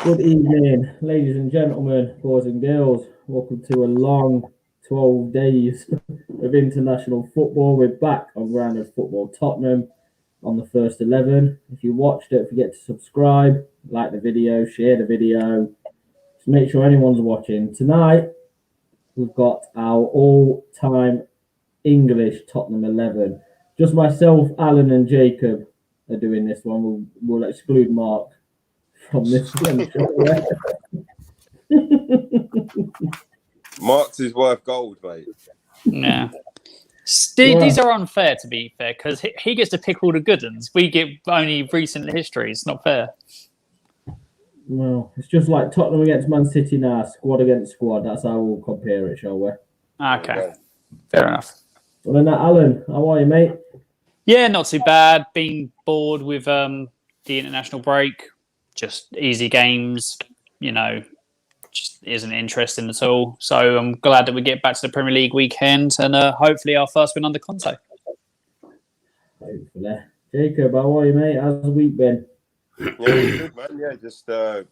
Good evening, ladies and gentlemen, boys and girls. Welcome to a long 12 days of international football. We're back on Grounded Football Tottenham on the first 11. If you watched, don't forget to subscribe, like the video, share the video. Just make sure anyone's watching. Tonight, we've got our all-time English Tottenham 11. Just myself, Alan and Jacob are doing this one. We'll exclude Mark from this one. Mark's his wife gold, mate. Yeah. These are unfair, to be fair, because he gets to pick all the good ones. We get only recent history. It's not fair. Well, it's just like Tottenham against Man City now, squad against squad. That's how we'll compare it, shall we? Okay. Fair enough. Well, then, Alan, how are you, mate? Yeah, not too bad. Being bored with the international break. Just easy games, just isn't interesting at all. So I'm glad that we get back to the Premier League weekend and hopefully our first win under Conte. Hopefully. Jacob, how are you, mate? How's the week been? Yeah, good, man. Yeah, just, like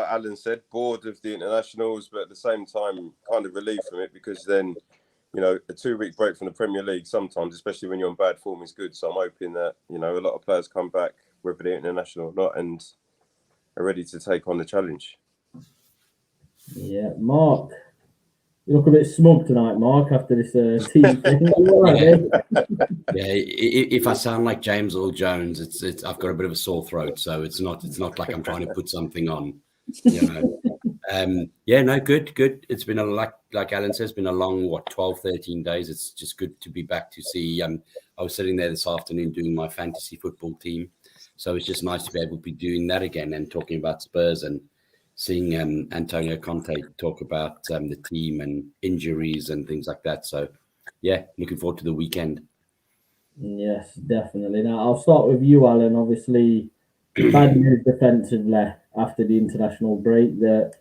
Alan said, bored of the internationals, but at the same time, kind of relieved from it because then, a 2-week break from the Premier League sometimes, especially when you're on bad form, is good. So I'm hoping that, a lot of players come back, whether they're international or not, and are ready to take on the challenge. Yeah, Mark. You look a bit smug tonight, Mark, after this team thing. If I sound like James Earl Jones, it's I've got a bit of a sore throat, so it's not like I'm trying to put something on. Good. It's been like Alan says, been a long 12, 13 days. It's just good to be back to see. I was sitting there this afternoon doing my fantasy football team, so it's just nice to be able to be doing that again and talking about Spurs and seeing Antonio Conte talk about the team and injuries and things like that. So, yeah, looking forward to the weekend. Yes, definitely. Now, I'll start with you, Alan. Obviously, bad news defensively after the international break that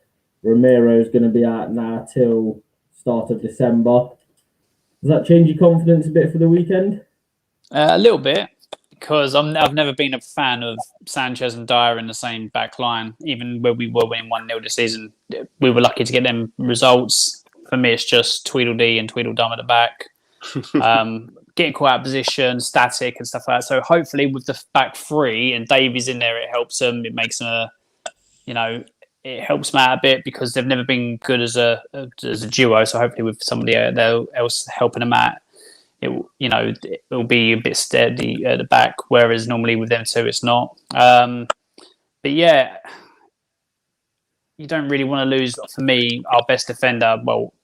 Romero is going to be out now till start of December. Does that change your confidence a bit for the weekend? A little bit. Because I've never been a fan of Sanchez and Dyer in the same back line, even when we were winning 1-0 this season. We were lucky to get them results. For me, it's just Tweedledee and Tweedledum at the back. Getting caught out of position, static and stuff like that. So hopefully with the back three and Davies in there, it helps them. It makes them, it helps them out a bit because they've never been good as a duo. So hopefully with somebody else helping them out, it'll be a bit steady at the back, whereas normally with them two, it's not. But yeah, you don't really want to lose, for me, our best defender. Well,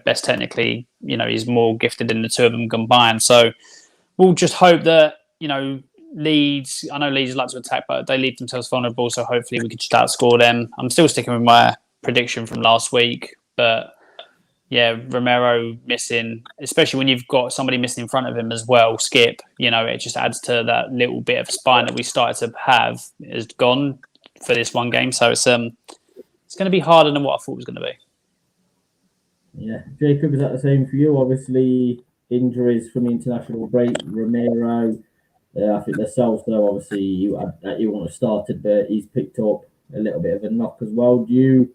best technically, he's more gifted than the two of them combined. So we'll just hope that, Leeds, I know Leeds like to attack, but they leave themselves vulnerable. So hopefully we could just outscore them. I'm still sticking with my prediction from last week, but yeah, Romero missing, especially when you've got somebody missing in front of him as well, Skip, it just adds to that little bit of spine that we started to have is gone for this one game. So it's going to be harder than what I thought it was going to be. Yeah. Jacob, is that the same for you? Obviously, injuries from the international break, Romero, I think themselves, though, obviously, you want to start it, but he's picked up a little bit of a knock as well. Do you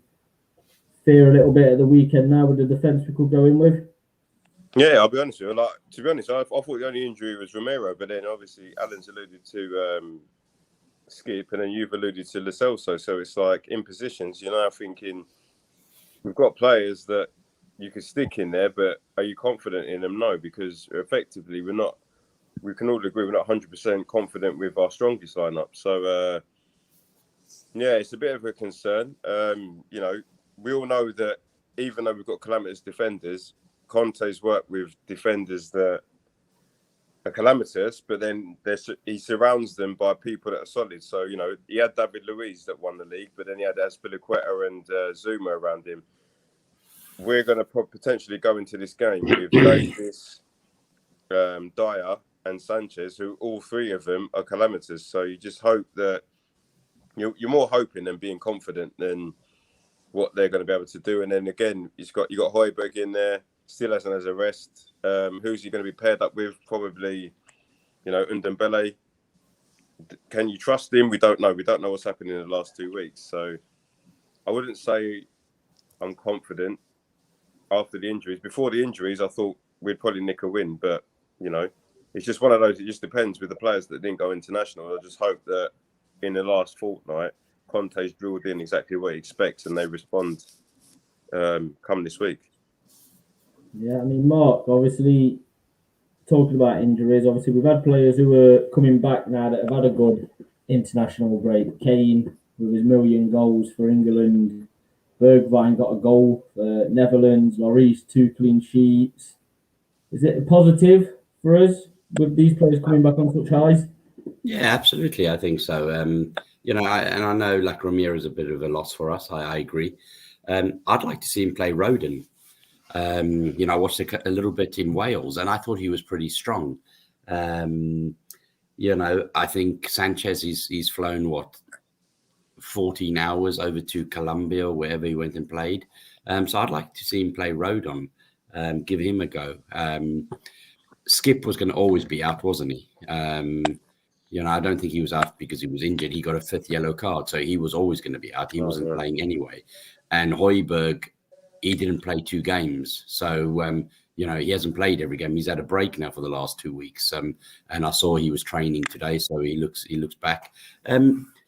fear a little bit at the weekend now with the defence we could go in with? Yeah, I'll be honest with you. To be honest, I thought the only injury was Romero, but then obviously Alan's alluded to Skip, and then you've alluded to Lo Celso. So it's like in positions, I'm thinking we've got players that you could stick in there, but are you confident in them? No, because effectively we can all agree we're not 100% confident with our strongest lineup. So it's a bit of a concern. We all know that even though we've got calamitous defenders, Conte's worked with defenders that are calamitous, but then he surrounds them by people that are solid. So, he had David Luiz that won the league, but then he had Azpilicueta and Zuma around him. We're going to potentially go into this game with Davis, Dyer and Sanchez, who all three of them are calamitous. So you just hope that you're more hoping than being confident than what they're going to be able to do. And then again, you got Højbjerg in there, still has a rest. Who's he going to be paired up with? Probably, Ndombele. can you trust him? We don't know. We don't know what's happened in the last 2 weeks. So I wouldn't say I'm confident after the injuries. Before the injuries, I thought we'd probably nick a win. But, you know, it's just one of those. It just depends with the players that didn't go international. I just hope that in the last fortnight, Conte's drilled in exactly what he expects and they respond come this week. Yeah, I mean, Mark, obviously, talking about injuries, obviously, we've had players who are coming back now that have had a good international break. Kane, with his 1,000,000 goals for England. Bergwijn got a goal for Netherlands. Lloris, 2 clean sheets. Is it a positive for us with these players coming back on such highs? Yeah, absolutely. I think so. You know, I know like Ramiro is a bit of a loss for us. I agree. I'd like to see him play Rodon. You know, I watched a little bit in Wales and I thought he was pretty strong. You know, I think Sanchez, he's flown, 14 hours over to Colombia or wherever he went and played. So I'd like to see him play Rodon, give him a go. Skip was going to always be out, wasn't he? You know, I don't think he was out because he was injured. He got a 5th yellow card, so he was always going to be out. He wasn't playing anyway. And Højbjerg, he didn't play 2 games. So, you know, he hasn't played every game. He's had a break now for the last 2 weeks. And I saw he was training today, so he looks back.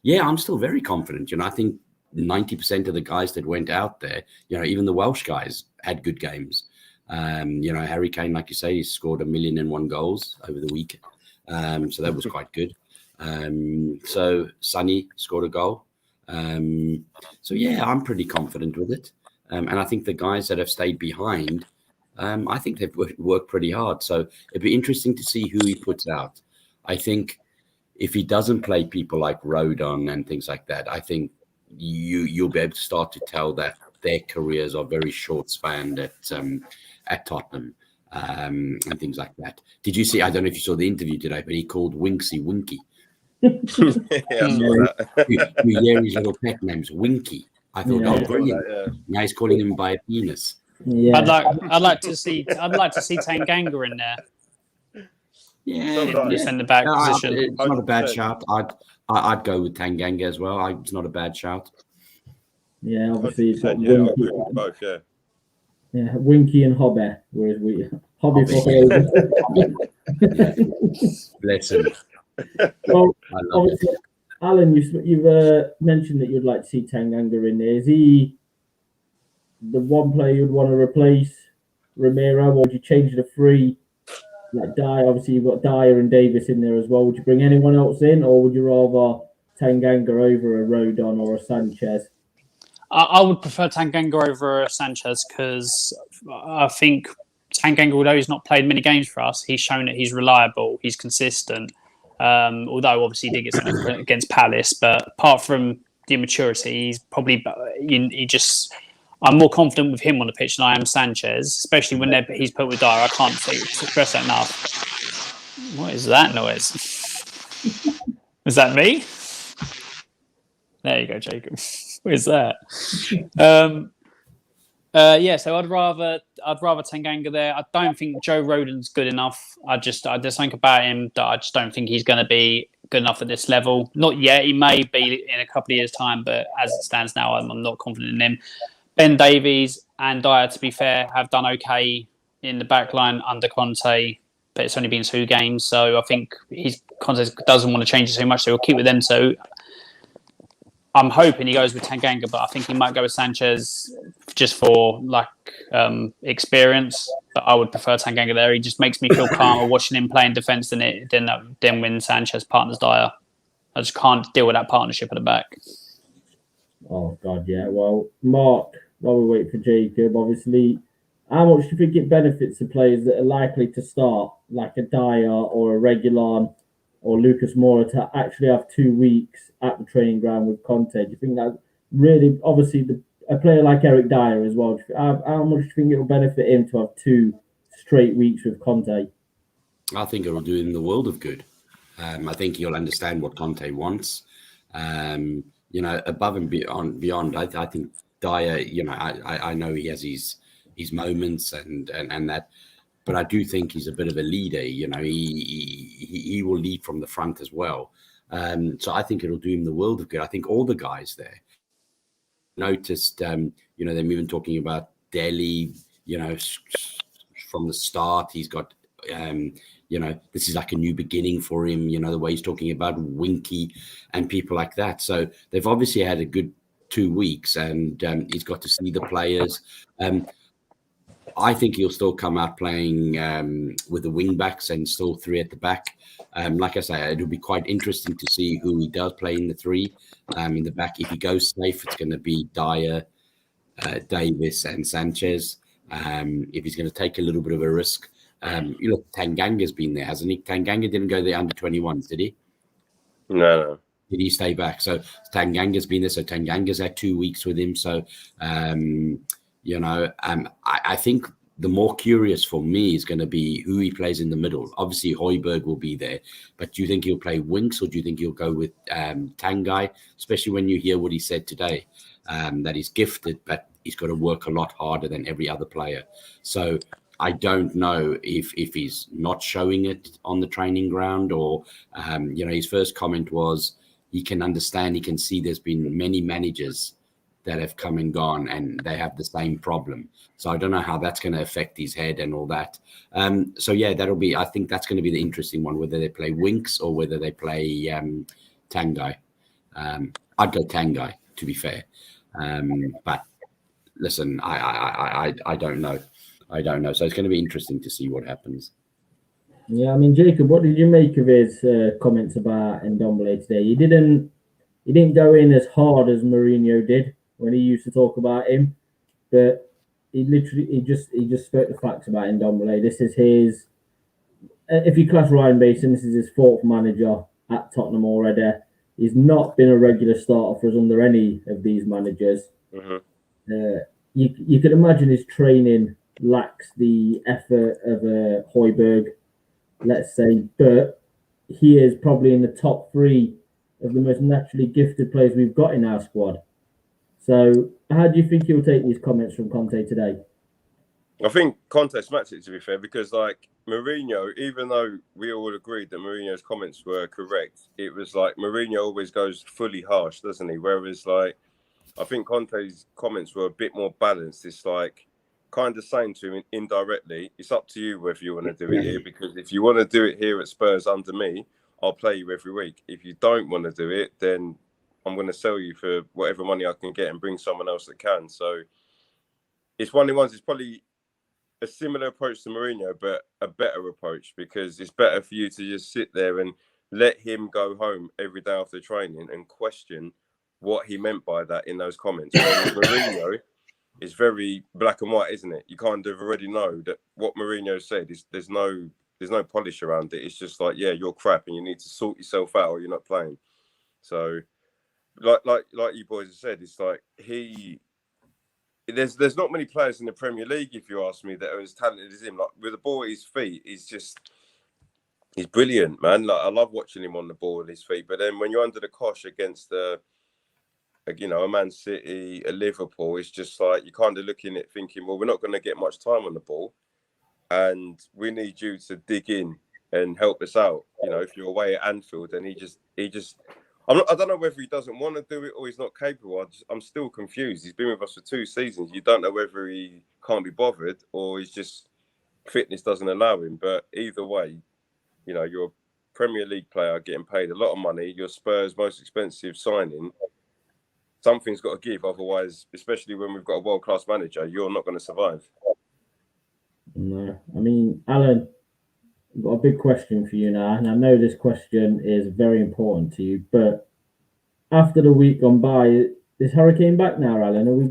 Yeah, I'm still very confident. You know, I think 90% of the guys that went out there, you know, even the Welsh guys had good games. You know, Harry Kane, like you say, he scored 1,000,001 goals over the week. So that was quite good. So Sonny scored a goal. So yeah, I'm pretty confident with it. And I think the guys that have stayed behind, I think they've worked pretty hard. So it'd be interesting to see who he puts out. I think if he doesn't play people like Rodon and things like that, I think you'll be able to start to tell that their careers are very short spanned at Tottenham and things like that. Did you see? I don't know if you saw the interview today, but he called Winksy Winky. His little pet name's Winky. I thought, brilliant. Now he's calling him by a penis. Yeah, I'd like to see Tanganga in there. Yeah, just in the back position. It's not a bad shout. I'd go with Tanganga as well. It's not a bad shout. Yeah, obviously it's got Winky. Winky. Both, Yeah, Winky and Hobby, whereas Hobby for Bless him. Well, obviously, Alan, you've mentioned that you'd like to see Tanganga in there. Is he the one player you'd want to replace Ramiro, or would you change the 3? Like Dyer, obviously you've got Dyer and Davis in there as well. Would you bring anyone else in, or would you rather Tanganga over a Rodon or a Sanchez? I would prefer Tanganga over Sanchez because I think Tanganga, although he's not played many games for us, he's shown that he's reliable, he's consistent. Although obviously he did get something against Palace, but apart from the immaturity, he's probably I'm more confident with him on the pitch than I am Sanchez, especially when he's put with Dyer. I can't express that enough. What is that noise? Is that me? There you go, Jacob. What is that? So I'd rather Tanganga there. I don't think Joe Rodon's good enough. There's something about him that I just don't think he's going to be good enough at this level. Not yet. He may be in a couple of years' time, but as it stands now, I'm not confident in him. Ben Davies and Dyer, to be fair, have done okay in the back line under Conte, but it's only been 2 games, so I think Conte doesn't want to change it too much, so he'll keep with them. So I'm hoping he goes with Tanganga, but I think he might go with Sanchez just for experience. But I would prefer Tanganga there. He just makes me feel calmer watching him play in defence than when Sanchez partners Dyer. I just can't deal with that partnership at the back. Oh God, yeah. Well, Mark, while we wait for Jacob, obviously, how much do you think it benefits the players that are likely to start, like a Dyer or a Reguilon or Lucas Moura, to actually have 2 weeks at the training ground with Conte? Do you think that really, obviously, a player like Eric Dyer as well, how much do you think it will benefit him to have 2 straight weeks with Conte? I think it will do him the world of good. I think he'll understand what Conte wants. You know, above and beyond, I think Dyer, you know, I know he has his moments and that, but I do think he's a bit of a leader. You know, he will lead from the front as well. So I think it'll do him the world of good. I think all the guys there noticed, they're even talking about Delhi, from the start. He's got, this is like a new beginning for him, the way he's talking about Winky and people like that. So they've obviously had a good 2 weeks, and he's got to see the players. I think he'll still come out playing with the wing backs and still 3 at the back. Like I say, it'll be quite interesting to see who he does play in the 3 in the back. If he goes safe, it's going to be Dyer, Davis, and Sanchez. If he's going to take a little bit of a risk, look, Tanganga's been there, hasn't he? Tanganga didn't go there under 21s, did he? No. Did he stay back? So Tanganga's been there. So Tanganga's had 2 weeks with him. So, I think the more curious for me is going to be who he plays in the middle. Obviously, Højbjerg will be there, but do you think he'll play Winks, or do you think he'll go with Tanguy? Especially when you hear what he said today, that he's gifted, but he's got to work a lot harder than every other player. So I don't know if he's not showing it on the training ground, or, his first comment was he can understand, he can see there's been many managers that have come and gone and they have the same problem. So I don't know how that's going to affect his head and all that. I think that's going to be the interesting one, whether they play Winks or whether they play Tanguy. I'd go Tanguy, to be fair. But listen, I don't know. I don't know. So it's going to be interesting to see what happens. Yeah, I mean, Jacob, what did you make of his comments about Ndombele today? He didn't go in as hard as Mourinho did when he used to talk about him, but he just spoke the facts about Ndombele. This is his, if you class Ryan Mason, this is his 4th manager at Tottenham already. He's not been a regular starter for us under any of these managers. Mm-hmm. You can imagine his training lacks the effort of Højbjerg, let's say, but he is probably in the top 3 of the most naturally gifted players we've got in our squad. So how do you think he'll take these comments from Conte today? I think Conte smacked it, to be fair, because like Mourinho, even though we all agreed that Mourinho's comments were correct, it was like Mourinho always goes fully harsh, doesn't he? Whereas like I think Conte's comments were a bit more balanced. It's like kind of saying to him indirectly, it's up to you whether you want to do it here, because if you want to do it here at Spurs under me, I'll play you every week. If you don't want to do it, then I'm going to sell you for whatever money I can get and bring someone else that can. So it's one of the ones, it's probably a similar approach to Mourinho, but a better approach, because it's better for you to just sit there and let him go home every day after training and question what he meant by that in those comments. Whereas Mourinho is very black and white, isn't it? You kind of already know that what Mourinho said is there's no polish around it. It's just like, yeah, you're crap and you need to sort yourself out or you're not playing. So like you boys have said, it's like there's not many players in the Premier League, if you ask me, that are as talented as him. Like with the ball at his feet, he's brilliant, man. Like I love watching him on the ball at his feet. But then when you're under the cosh against a Man City, a Liverpool, it's just like you're kind of looking at thinking, well, we're not going to get much time on the ball, and we need you to dig in and help us out. If you're away at Anfield, and he just. I don't know whether he doesn't want to do it or he's not capable. I'm still confused. He's been with us for 2 seasons. You don't know whether he can't be bothered or he's just fitness doesn't allow him. But either way, you're a Premier League player getting paid a lot of money. You're Spurs' most expensive signing. Something's got to give. Otherwise, especially when we've got a world-class manager, you're not going to survive. No. I mean, Alan, I've got a big question for you now, and I know this question is very important to you, but after the week gone by, is Harry Kane back now, Alan? Have we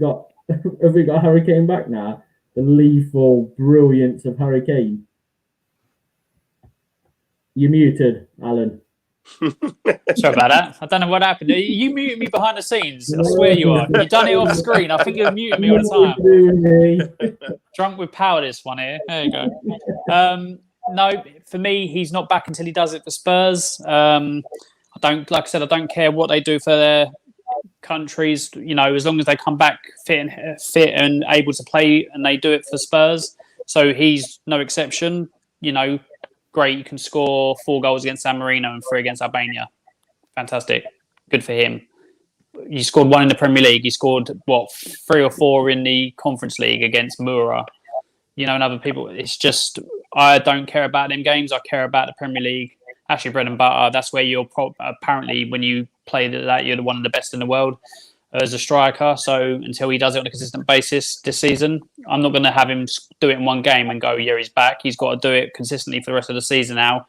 got Harry Kane back now? The lethal brilliance of Harry Kane. You're muted, Alan. Sorry about that. I don't know what happened. You muted me behind the scenes. I swear you are. You've done it off screen. I think you're muting me all the time. Drunk with power, this one here. There you go. No, for me, he's not back until he does it for Spurs. I don't care what they do for their countries. As long as they come back fit and able to play, and they do it for Spurs. So he's no exception. Great, you can score 4 goals against San Marino and 3 against Albania. fantastic. Good for him. He scored 1 in the Premier League. He scored, 3 or 4 in the Conference League against Mura. And other people. It's just, I don't care about them games. I care about the Premier League. Actually, bread and butter. That's where you're apparently, when you play that, you're one of the best in the world as a striker. So until he does it on a consistent basis this season, I'm not going to have him do it in one game and go, yeah, he's back. He's got to do it consistently for the rest of the season now.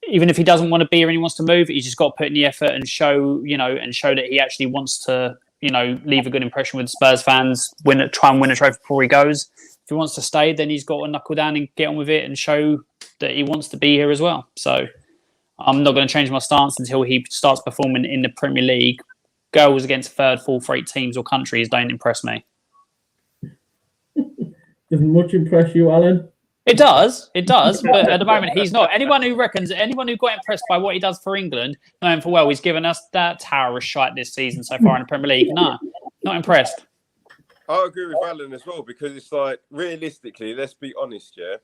Even if he doesn't want to be here and he wants to move, he's just got to put in the effort and show that he actually wants to, leave a good impression with Spurs fans, try and win a trophy before he goes. If he wants to stay, then he's got to knuckle down and get on with it and show that he wants to be here as well. So I'm not going to change my stance until he starts performing in the Premier League. Goals against third, fourth, rate teams or countries don't impress me. Doesn't much impress you, Alan? It does. But at the moment, he's not. Anyone who got impressed by what he does for England, knowing for well, he's given us that tower of shite this season so far in the Premier League. No, not impressed. I agree with Alan as well, because it's like, realistically, let's be honest, yeah?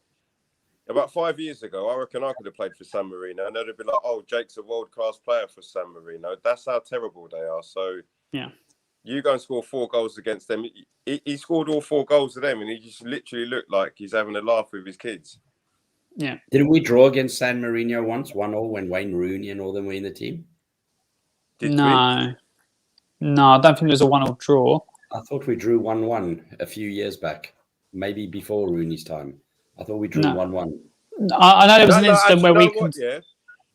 About 5 years ago, I reckon I could have played for San Marino, and they'd have been like, oh, Jake's a world-class player for San Marino. That's how terrible they are. So, yeah, you go and score 4 goals against them. He scored all 4 goals of them, and he just literally looked like he's having a laugh with his kids. Yeah. Didn't we draw against San Marino once, 1-1, when Wayne Rooney and all them were in the team? No, I don't think it was a 1-1 draw. I thought we drew 1-1 a few years back, maybe before Rooney's time. I thought we drew 1-1. I know there was an incident where we...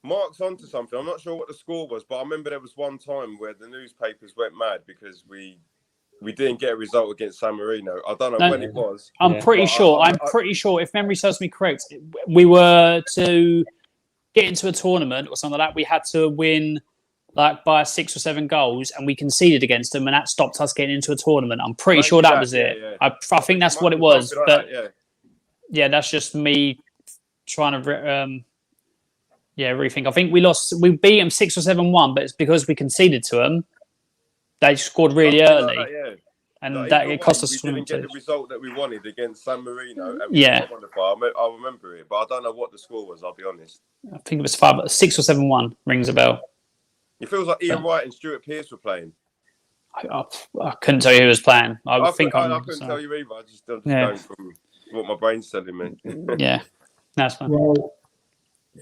Mark's onto something. I'm not sure what the score was, but I remember there was one time where the newspapers went mad because we didn't get a result against San Marino. I don't know when it was. I'm pretty sure, if memory serves me correct, we were to get into a tournament or something like that. We had to win by 6 or 7 goals, and we conceded against them, and that stopped us getting into a tournament. I'm pretty sure that was it. Yeah. I think that's what it was. But that's just me trying to rethink. I think we beat them 6 or 7-1, but it's because we conceded to them. They scored really early, and it cost us. We didn't get the result that we wanted against San Marino. And I remember it, but I don't know what the score was. I'll be honest. I think it was 6 or 7-1. Rings a bell. It feels like Ian Wright and Stuart Pearce were playing. I couldn't tell you who was playing. I couldn't tell you either. I just going from what my brain's telling me. Yeah, that's fine. Well,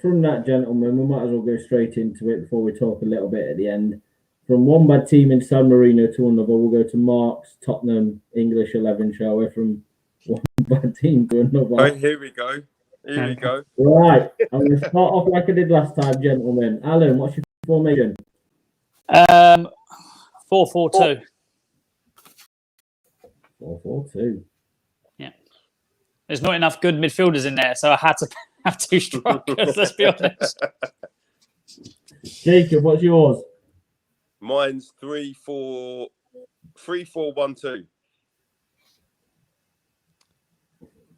from that, gentlemen, we might as well go straight into it before we talk a little bit at the end. From one bad team in San Marino to another, we'll go to Mark's Tottenham English 11, shall we? From one bad team to another. Right, here we go. Right, I'm going to start off like I did last time, gentlemen. Alan, what's your formation? 4-4-2. 4-4-2. Yeah. There's not enough good midfielders in there, so I had to have 2 strikers, let's be honest. Jacob, what's yours? Mine's 3-4-1-2.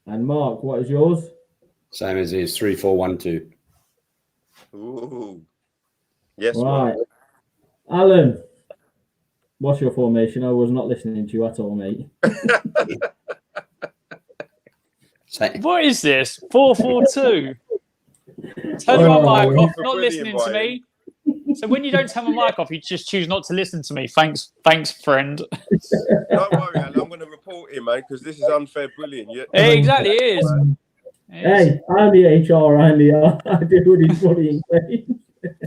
And Mark, what is yours? Same as his, 3-4-1-2. Ooh. Yes, right. Mark. Alan, what's your formation? I was not listening to you at all, mate. What is this? 4-4-2. Turn my mic off, not listening to me. So when you don't turn my mic off, you just choose not to listen to me. Thanks, friend. Don't worry, Alan. I'm going to report him, mate, because this is unfair bullying. Exactly, it is. Hey, I'm the HR, I do these bullying things.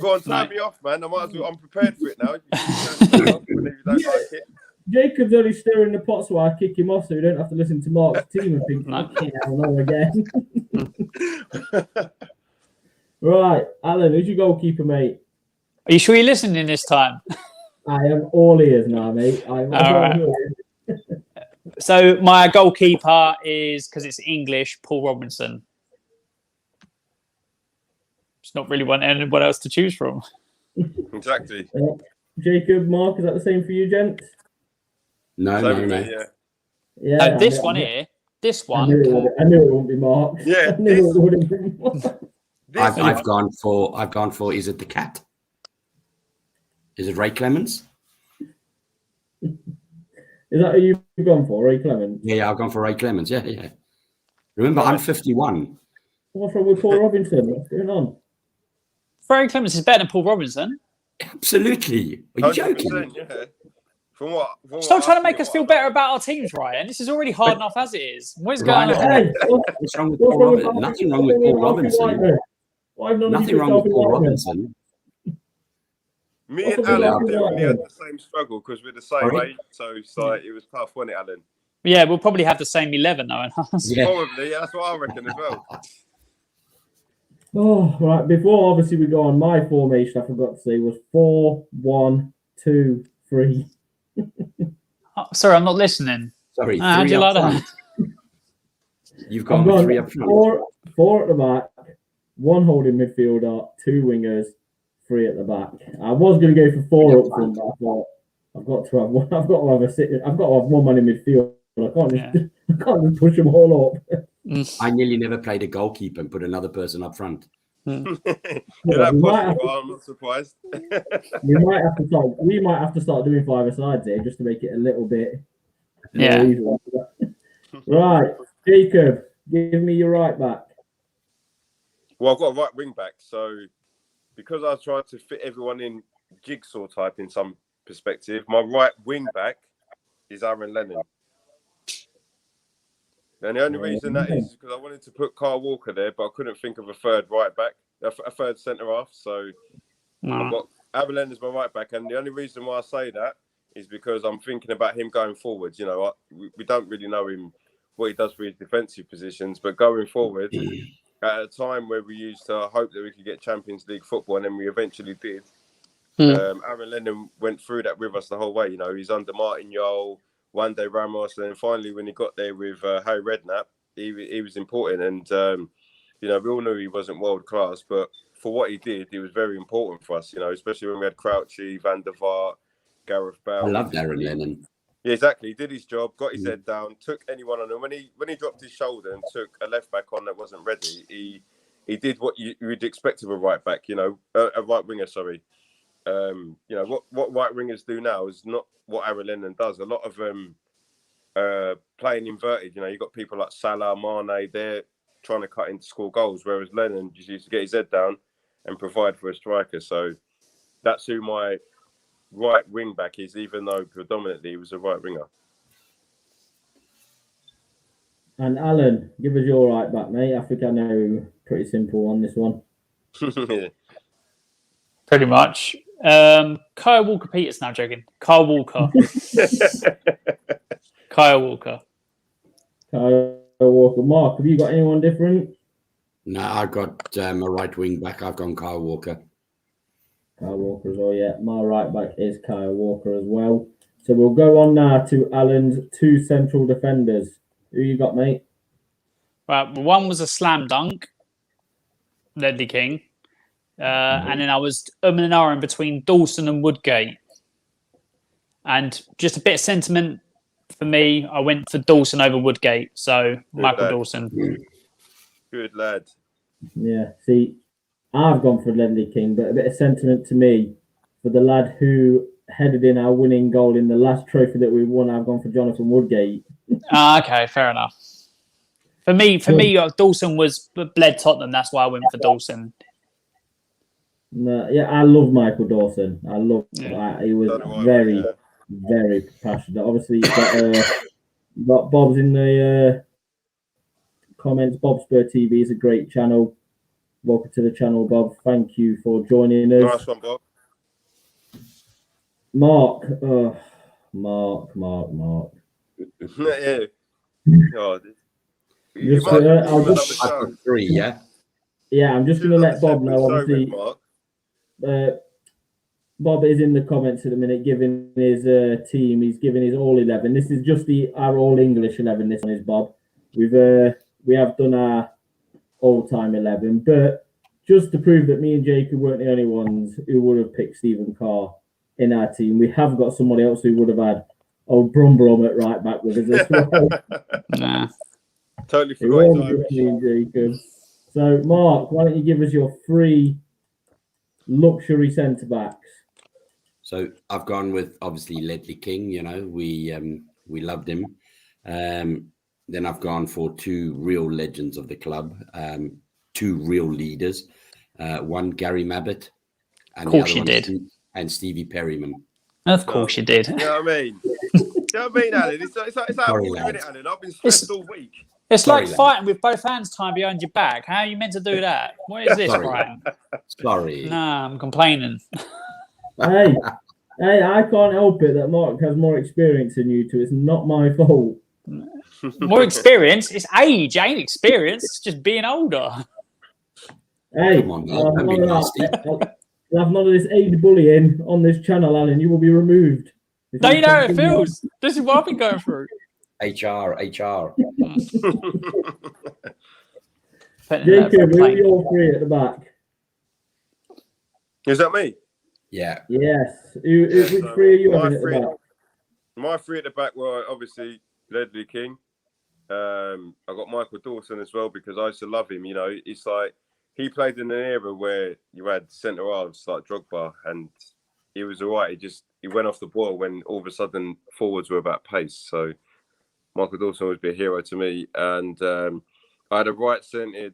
Go on, turn me off, man. I'm prepared for it now. You don't like it. Jacob's only stirring the pot, so I kick him off, so you don't have to listen to Mark's team and think, no again. Right, Alan, who's your goalkeeper, mate? Are you sure you're listening this time? I am all ears now, mate. I'm all ears. So my goalkeeper is, because it's English, Paul Robinson. It's not really anyone else to choose from. Exactly. Jacob, Mark, is that the same for you, gents? No. Yeah. This one here. This one. I knew it wouldn't be Mark. Yeah. I knew it wouldn't be Mark. I've gone for. Is it the cat? Is it Ray Clemens? Is that who you've gone for, Ray Clemens? Yeah, I've gone for Ray Clemens. Yeah. Remember, I'm 51. What's wrong with Paul Robinson? What's going on? Ray Clemens is better than Paul Robinson. Absolutely. Are you joking? 100%, yeah. Stop trying to make us feel better about our teams, Ryan. This is already hard enough as it is. What is going on? Hey, What's wrong with Paul Robinson? Nothing wrong with Paul Robinson. Nothing wrong with Paul Robinson. Me and Alan definitely had the same struggle because we're the same age, so it's like it was tough, wasn't it, Alan? Yeah, we'll probably have the same 11 though. Yeah. Probably, yeah, that's what I reckon as well. Oh, right. Before obviously we go on, my formation I forgot to say was 4-1-2-3. Oh, sorry, I'm not listening. Sorry, How'd three you up like front. that? You've gone with three up front. Four at the back, one holding midfielder, 2 wingers, 3 at the back. I was going to go for 4 up front, but I thought I've got to have one. I've got to have one man in midfield. I can't just push them all up. I nearly never played a goalkeeper and put another person up front. You're that possible, I'm not surprised. We might have to start doing 5-a-sides here just to make it a little bit Yeah. easier. Right, Jacob, give me your right back. Well, I've got a right wing back, so because I tried to fit everyone in jigsaw type in some perspective, my right wing back is Aaron Lennon. And the only reason that is because I wanted to put Kyle Walker there, but I couldn't think of a third right back, a third centre half. So I've got Aaron Lennon as my right back, and the only reason why I say that is because I'm thinking about him going forwards. You know, we don't really know him what he does for his defensive positions, but going forward, at a time where we used to hope that we could get Champions League football, and then we eventually did. Aaron Lennon went through that with us the whole way. You know, he's under Martin Yole, one day Ramos, and then finally when he got there with Harry Redknapp, he was important. And you know, we all knew he wasn't world class, but for what he did, he was very important for us. You know, especially when we had Crouchy, Van der Vaart, Gareth Bale. I loved Aaron Lennon. Yeah, exactly. He did his job, got his head down, took anyone on, and when he dropped his shoulder and took a left back on that wasn't ready, he did what you'd expect of a right back. You know, a right winger. Sorry. You know what right wingers do now is not what Aaron Lennon does. A lot of them playing inverted. You know, you got people like Salah, Mane. They're trying to cut in to score goals, whereas Lennon just used to get his head down and provide for a striker. So that's who my right wing back is, even though predominantly he was a right winger. And Alan, give us your right back, mate. I think I know pretty simple on this one. Pretty much. Kyle Walker-Peters now, joking. Kyle Walker. Kyle Walker. Kyle Walker. Mark, have you got anyone different? No, I got my right wing back. I've gone Kyle Walker. Kyle Walker as well, yeah. My right back is Kyle Walker as well. So we'll go on now to Alan's 2 central defenders. Who you got, mate? Right, one was a slam dunk, Ledley King. And then I was and ahhing between Dawson and Woodgate. And just a bit of sentiment for me, I went for Dawson over Woodgate. So Michael Dawson. Good lad. Yeah, see, I've gone for Ledley King, but a bit of sentiment to me for the lad who headed in our winning goal in the last trophy that we won. I've gone for Jonathan Woodgate. Okay, fair enough. For me, Dawson was bled Tottenham. That's why I went for Dawson. No, yeah, I love Michael Dawson. I love he was very, very passionate. Obviously, you've got Bob's in the comments. Bob Spur TV is a great channel. Welcome to the channel, Bob. Thank you for joining us. Nice one, Bob. Mark. Mark. Yeah. God. I'll just 3, yeah? Yeah, I'm just going to let Bob know, obviously. Bob is in the comments at the minute giving his team. He's giving his all 11. This is just our all English 11. This one is Bob. We have done our all-time 11, but just to prove that me and Jacob weren't the only ones who would have picked Stephen Carr in our team, we have got somebody else who would have had old Brumbrum at right back with us as well. Nah. Totally forgot. Me and Jacob. So, Mark, why don't you give us your 3 luxury centre backs? So I've gone with obviously Ledley King. You know, we loved him. Then I've gone for 2 real legends of the club, 2 real leaders. One Gary Mabbott, and of course you did. and Stevie Perryman. Of course you did. You know what I mean? You know what I mean, Alan? It's like Sorry, a minute, lads. Alan. I've been stressed all week. It's Sorry, like lad. fighting with both hands tied behind your back. How are you meant to do that? What is this, Sorry. Brian? Sorry. Nah, I'm complaining. Hey, I can't help it that Mark has more experience than you two. It's not my fault. More experience? It's age, ain't experience. It's just being older. Hey, Come on, I'll have don't be none of nasty. that. I'll have none of this age bullying on this channel, Alan. You will be removed. If No, you know how it continue on. feels. This is what I've been going through. HR. Putting in that Jacob, who are complaint. your three at the back? Is that me? Yeah. Yes. Which so three are you my having at the three- back? My three at the back were obviously Ledley King. I got Michael Dawson as well because I used to love him. You know, it's like he played in an era where you had centre halves like Drogba, and he was all right. He went off the ball when all of a sudden forwards were about pace. So Michael Dawson would be a hero to me. And I had a right-sided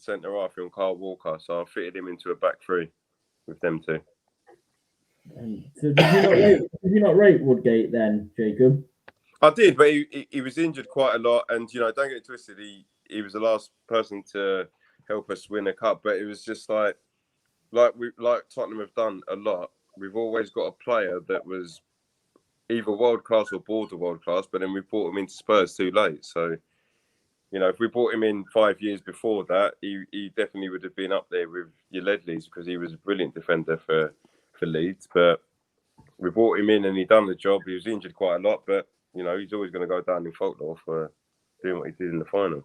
centre half in Carl Walker, so I fitted him into a back three with them two. So did you not rate Woodgate then, Jacob? I did, but he was injured quite a lot, and you know, don't get it twisted. He was the last person to help us win a cup, but it was just like Tottenham have done a lot. We've always got a player that was either world class or border world class, but then we brought him into Spurs too late. So, you know, if we brought him in 5 years before that, he definitely would have been up there with your Ledleys because he was a brilliant defender for Leeds. But we brought him in and he done the job. He was injured quite a lot, but you know, he's always going to go down in folklore for doing what he did in the final.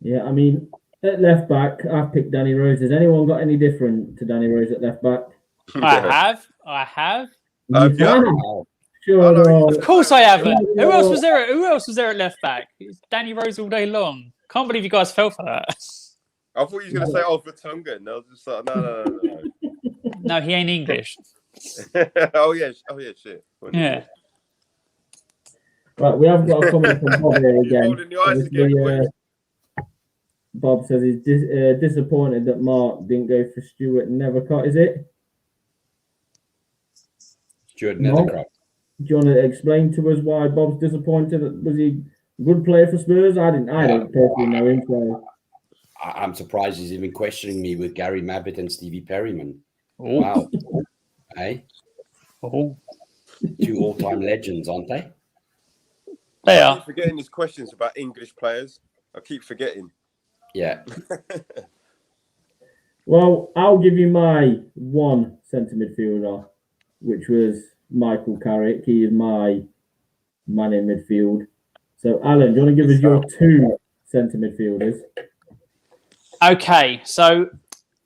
Yeah, I mean, at left back, I've picked Danny Rose. Has anyone got any different to Danny Rose at left back? I have. Have you? have? Sure. I know no. Of course I haven't. Who else was there? Who else was there at left back? It's Danny Rose all day long. Can't believe you guys fell for that. I thought you were going to say Oliver Tungan. I was just like, no. No, he ain't English. oh yeah, shit. Yeah. Right, we have got a comment from Bob here again. Holding your eyes again, Obviously, Bob says he's disappointed that Mark didn't go for Stuart Nethercott, is it? Stuart No. Nethercott. Do you want to explain to us why Bob's disappointed? Was he a good player for Spurs? I don't personally know him. So. I'm surprised he's even questioning me with Gary Mabbitt and Stevie Perryman. Oh. Wow. Hey? Oh. Two all-time legends, aren't they? They I are. keep forgetting his questions about English players. I keep forgetting. Yeah. Well, I'll give you my one centre midfielder, which was Michael Carrick. He is my man in midfield. So, Alan, do you want to give us your two centre midfielders? Okay, so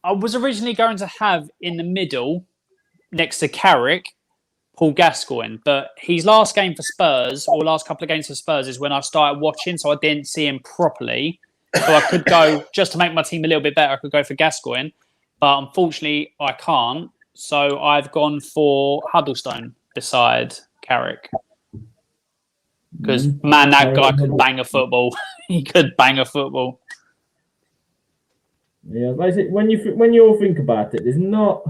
I was originally going to have in the middle, next to Carrick, Paul Gascoigne, but his last game for Spurs, or last couple of games for Spurs, is when I started watching, so I didn't see him properly. So I could go, just to make my team a little bit better, I could go for Gascoigne, but unfortunately I can't. So I've gone for Huddlestone beside Carrick. Because, man, that guy could bang a football. He could bang a football. Yeah, basically, when you all think about it, there's not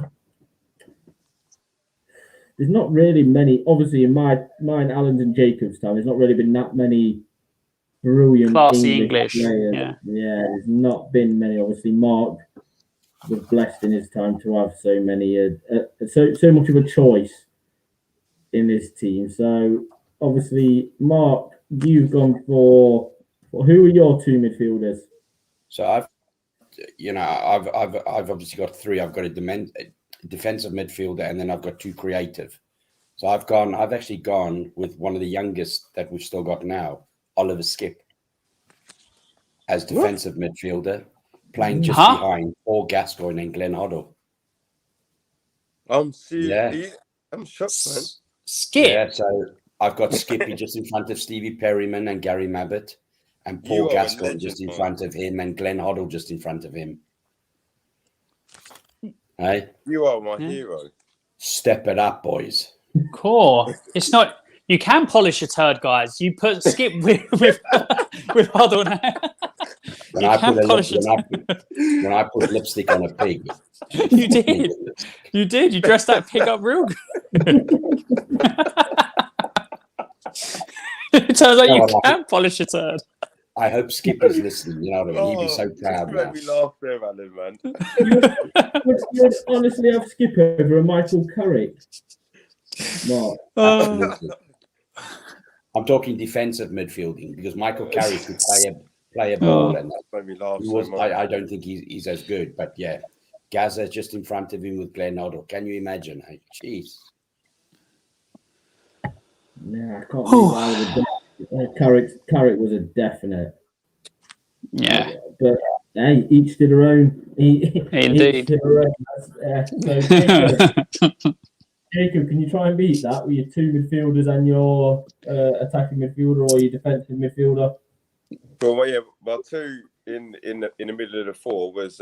really many. Obviously, in mine, Alan's and Jacob's time, there's not really been that many brilliant Classy English. players. Yeah. There's not been many. Obviously, Mark was blessed in his time to have so many, so much of a choice in this team. So, obviously, Mark, you've gone for who are your two midfielders? So I've obviously got three. I've got a defensive midfielder, and then I've got two creative. So I've actually gone with one of the youngest that we've still got now, Oliver Skipp, as defensive midfielder, playing just behind Paul Gascoigne and Glenn Hoddle. I'm shocked, man. Skip. Yeah, so I've got Skippy just in front of Stevie Perryman and Gary Mabbitt, and Paul Gascoigne just in front of him, and Glenn Hoddle just in front of him. Hey? You are my hero. Step it up, boys. Cool. It's not. You can polish your turd, guys. You put Skip with Huddle. When I put lipstick on a pig. You did. You did. You dressed that pig up real good. It turns out you can polish a turd. I hope Skipper's listening. You know what I mean? He'd be so proud now. Made me laugh there, Alan, man. You'd honestly have Skipper over a Michael Carrick. No. Absolutely. I'm talking defensive midfielding because Michael Carrick could play a ball, and made me laugh. I don't think he's as good, but yeah, Gaza just in front of him with Glenn Hoddle. Can you imagine? Hey, jeez. Yeah, I can't believe Carrick was a definite. Yeah. But hey, each to their own. Indeed. Each to their own. So Jacob, can you try and beat that with your two midfielders and your attacking midfielder or your defensive midfielder? Well, yeah, well, two in the middle of the four was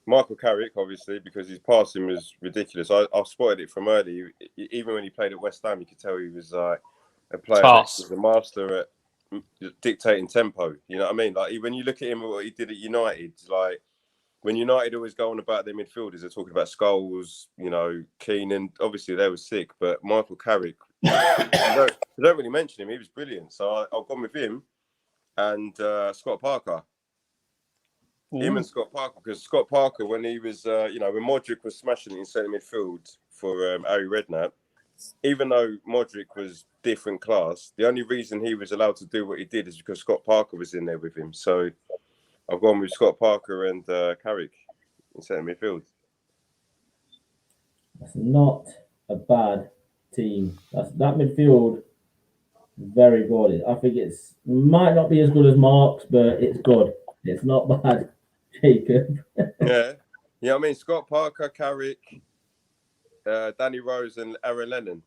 Michael Carrick, obviously, because his passing was ridiculous. I spotted it from early. Even when he played at West Ham, you could tell he was like a player that was a master at dictating tempo. You know what I mean? Like when you look at him, what he did at United, like when United always go on about their midfielders, they're talking about Scholes, you know, Keane, and obviously they were sick. But Michael Carrick, you don't really mention him. He was brilliant. So I've gone with him and Scott Parker. Him and Scott Parker, because Scott Parker, when he was, when Modric was smashing it in centre midfield for Harry Redknapp, even though Modric was different class, the only reason he was allowed to do what he did is because Scott Parker was in there with him. So I've gone with Scott Parker and Carrick in centre midfield. That's not a bad team. That midfield, very good. I think might not be as good as Mark's, but it's good. It's not bad. Jacob. Yeah. You know what I mean? Scott Parker, Carrick, Danny Rose and Aaron Lennon.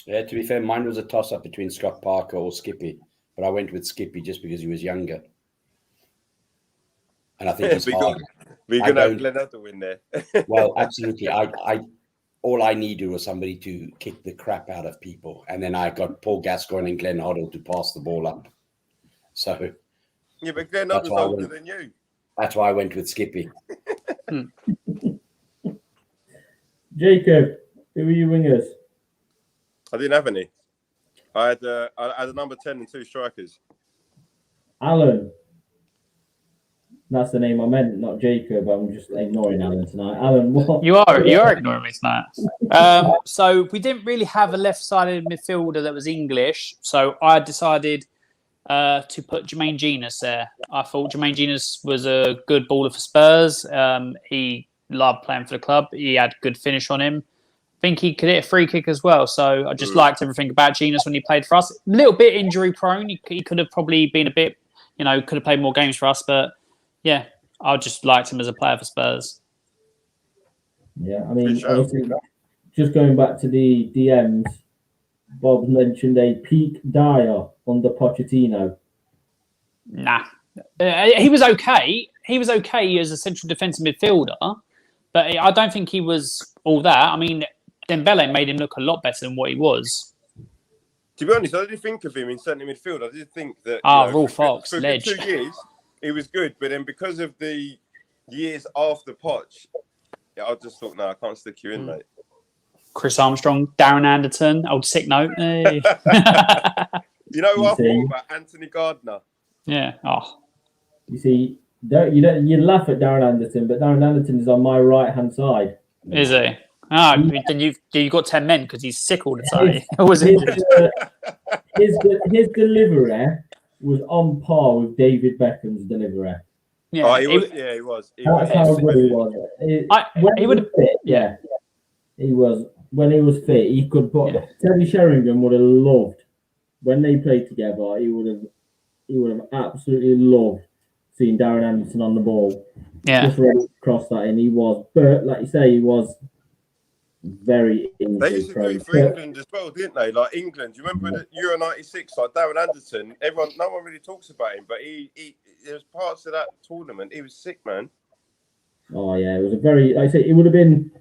Yeah, to be fair, mine was a toss-up between Scott Parker or Skippy, but I went with Skippy just because he was younger. And I think it's harder. We're going to have Glenn Hoddle in there. Well, absolutely. All I needed was somebody to kick the crap out of people. And then I got Paul Gascoigne and Glenn Hoddle to pass the ball up. So... Yeah, but Glenn Hoddle's older than you. That's why I went with Skippy. Jacob, who are your wingers? I didn't have any. I had a number 10 and two strikers. Alan. That's the name I meant, not Jacob. I'm just ignoring Alan tonight. Alan, what? You are ignoring me tonight. So we didn't really have a left-sided midfielder that was English. So I decided to put Jermaine Genius there. I thought Jermaine Genius was a good baller for Spurs. He loved playing for the club. He had good finish on him. I think he could hit a free kick as well. So I just liked everything about Genius when he played for us. A little bit injury prone. He could have probably been a bit, could have played more games for us. But yeah, I just liked him as a player for Spurs. Yeah, I mean, obviously, just going back to the DMs, Bob mentioned a peak Dyer under Pochettino. Nah. He was okay. He was okay as a central defensive midfielder, but I don't think he was all that. I mean, Dembele made him look a lot better than what he was. To be honest, I didn't think of him in centre midfield. I did think that... Raw Fox, for ledge. 2 years, he was good, but then because of the years after Poch, I just thought, no, I can't stick you in, mate. Chris Armstrong, Darren Anderton, old sick note. Hey. You know what I thought about Anthony Gardner? Yeah. Oh. You see, you laugh at Darren Anderton, but Darren Anderton is on my right-hand side. Is he? Then you've got 10 men because he's sick all the time. His delivery was on par with David Beckham's delivery. Yeah, he was. That's how good he was. He would have fit. Yeah, he was. When he was fit, he could put. Yeah. Teddy Sheringham would have loved when they played together. He would have absolutely loved seeing Darren Anderson on the ball. Yeah, just ready to cross that in. He was, but like you say, he was very. They used to do it for England as well, didn't they? Like England, do you remember the Euro '96? Like Darren Anderson, no one really talks about him, but there was parts of that tournament. He was sick, man. Oh yeah, it was a very. Like I say, it would have been.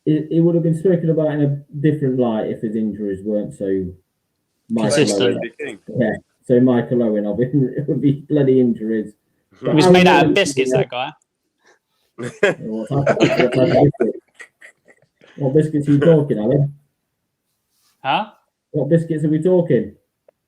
It would have been spoken about in a different light if his injuries weren't so consistent. Yeah, So Michael Owen, it would be bloody injuries. He was made out of biscuits, that guy. What biscuits are you talking, Alan? Huh? What biscuits are we talking?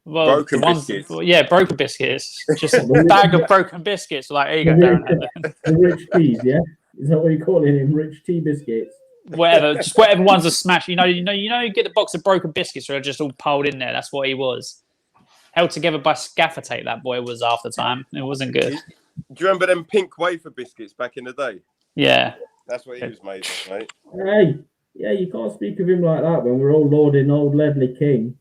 Well, Broken the biscuits. Yeah, broken biscuits. Just a bag of broken biscuits. Like, here you go, Darren. The rich teas, yeah? Is that what you're calling him? Rich tea biscuits? Whatever ones are smashed. You get the box of broken biscuits that are just all piled in there. That's what he was. Held together by scaffer tape, that boy was half the time. It wasn't good. Do you remember them pink wafer biscuits back in the day? Yeah. That's what he was made of, mate. Hey, yeah, you can't speak of him like that when we're all lauding old Ledley King.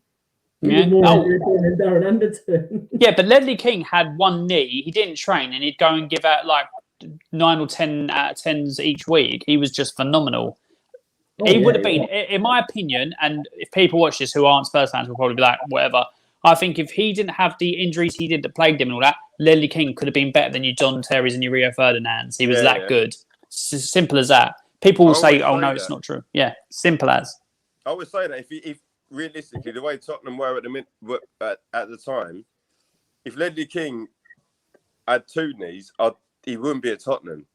He was more than Darren Anderton. Yeah, but Ledley King had one knee. He didn't train, and he'd go and give out like 9 or 10 out of 10s each week. He was just phenomenal. He would have been, in my opinion, and if people watch this who aren't Spurs fans will probably be like, whatever. I think if he didn't have the injuries he did that plagued him and all that, Ledley King could have been better than your John Terrys and your Rio Ferdinands. He was good. It's as simple as that. People will say, "Oh no, it's not true." Yeah, simple as. I would say that if realistically the way Tottenham were at the time, if Ledley King had 2 knees, he wouldn't be at Tottenham.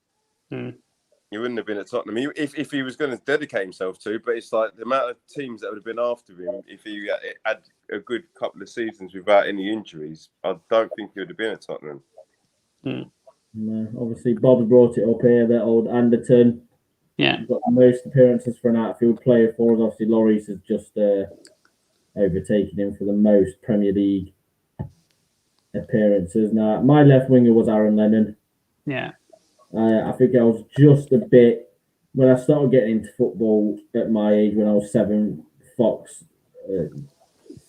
He wouldn't have been at Tottenham if he was going to dedicate himself to. But it's like the amount of teams that would have been after him if he had a good couple of seasons without any injuries. I don't think he would have been at Tottenham. No, obviously, Bob brought it up here. That old Anderton. Yeah, got the most appearances for an outfield player for us. Obviously, Lloris has just overtaken him for the most Premier League appearances. Now, my left winger was Aaron Lennon. Yeah. I think I was just a bit when I started getting into football at my age when I was 7. Fox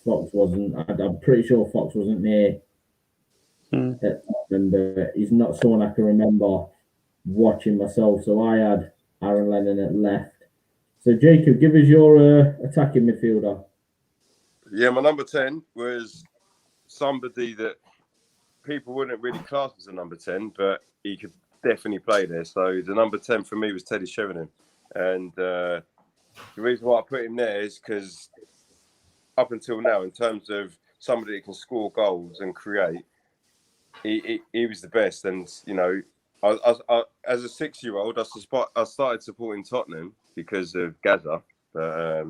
wasn't. I'm pretty sure Fox wasn't near. But he's not someone I can remember watching myself. So I had Aaron Lennon at left. So Jacob, give us your attacking midfielder. Yeah, my number 10 was somebody that people wouldn't really class as a number 10, but he could definitely play there. So the number 10 for me was Teddy Sheringham. And the reason why I put him there is because up until now, in terms of somebody that can score goals and create, he was the best. And, you know, I as a 6-year-old, I started supporting Tottenham because of Gaza. But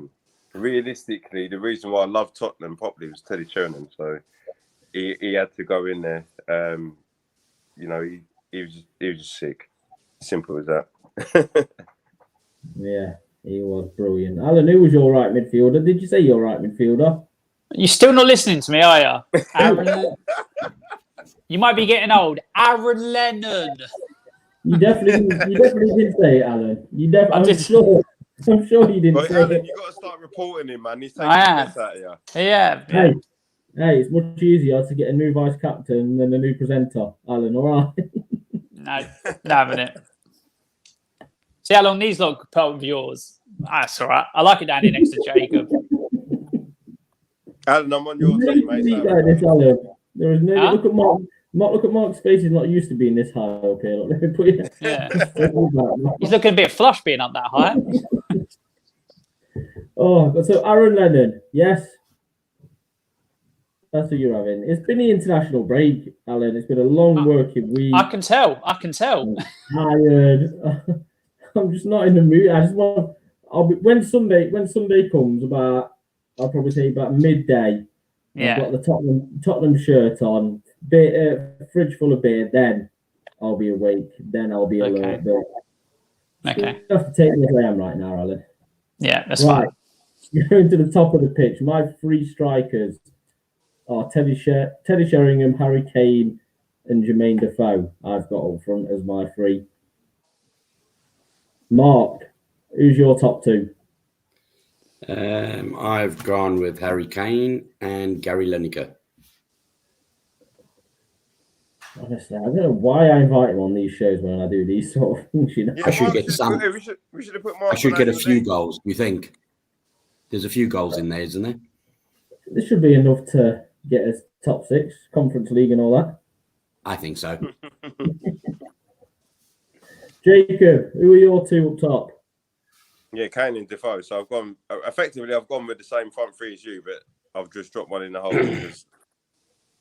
realistically, the reason why I loved Tottenham properly was Teddy Sheringham. So he had to go in there. You know, he was just sick. Simple as that. Yeah, he was brilliant. Alan, who was your right midfielder? Did you say your right midfielder? You're still not listening to me, are you? Aaron, you might be getting old. Aaron Lennon. You definitely did say it, Alan. I'm sure you didn't say Alan, it. you got to start reporting him, man. He's taking the piss out of you. Yeah. Hey, it's much easier to get a new vice captain than a new presenter, Alan. All right. No, having it. See how long these lot could put with yours. That's all right. I like it down here next to Jacob. Alan, I'm on your team, mate. Alan. There is no look at Mark. Look at Mark's face. He's not used to being this high up here. Look, let me put you. Yeah. He's looking a bit flush being up that high. So Aaron Lennon, yes. That's what you're having. It's been the international break, Alan. It's been a long working week. I can tell. I'm tired. I'm just not in the mood. I just want. When Sunday comes I'll probably say about midday. Yeah. I've got the Tottenham shirt on, fridge full of beer. Then I'll be awake. Then I'll be alert. Okay. You have to take me as I am right now, Alan. Yeah, that's fine. Going to the top of the pitch. My 3 strikers are Teddy Sheringham, Harry Kane, and Jermaine Defoe. I've got up front as my 3. Mark, who's your top 2? I've gone with Harry Kane and Gary Lineker. Honestly, I don't know why I invite him on these shows when I do these sort of things. You know? Yeah, I should get some. We should have put Mark. I should get a few goals. Do you think? There's a few goals in there, isn't there? This should be enough to get us top 6, Conference League and all that. I think so. Jacob, who are your 2 up top? Yeah, Kane and Defoe. So I've gone with the same front 3 as you, but I've just dropped one in the hole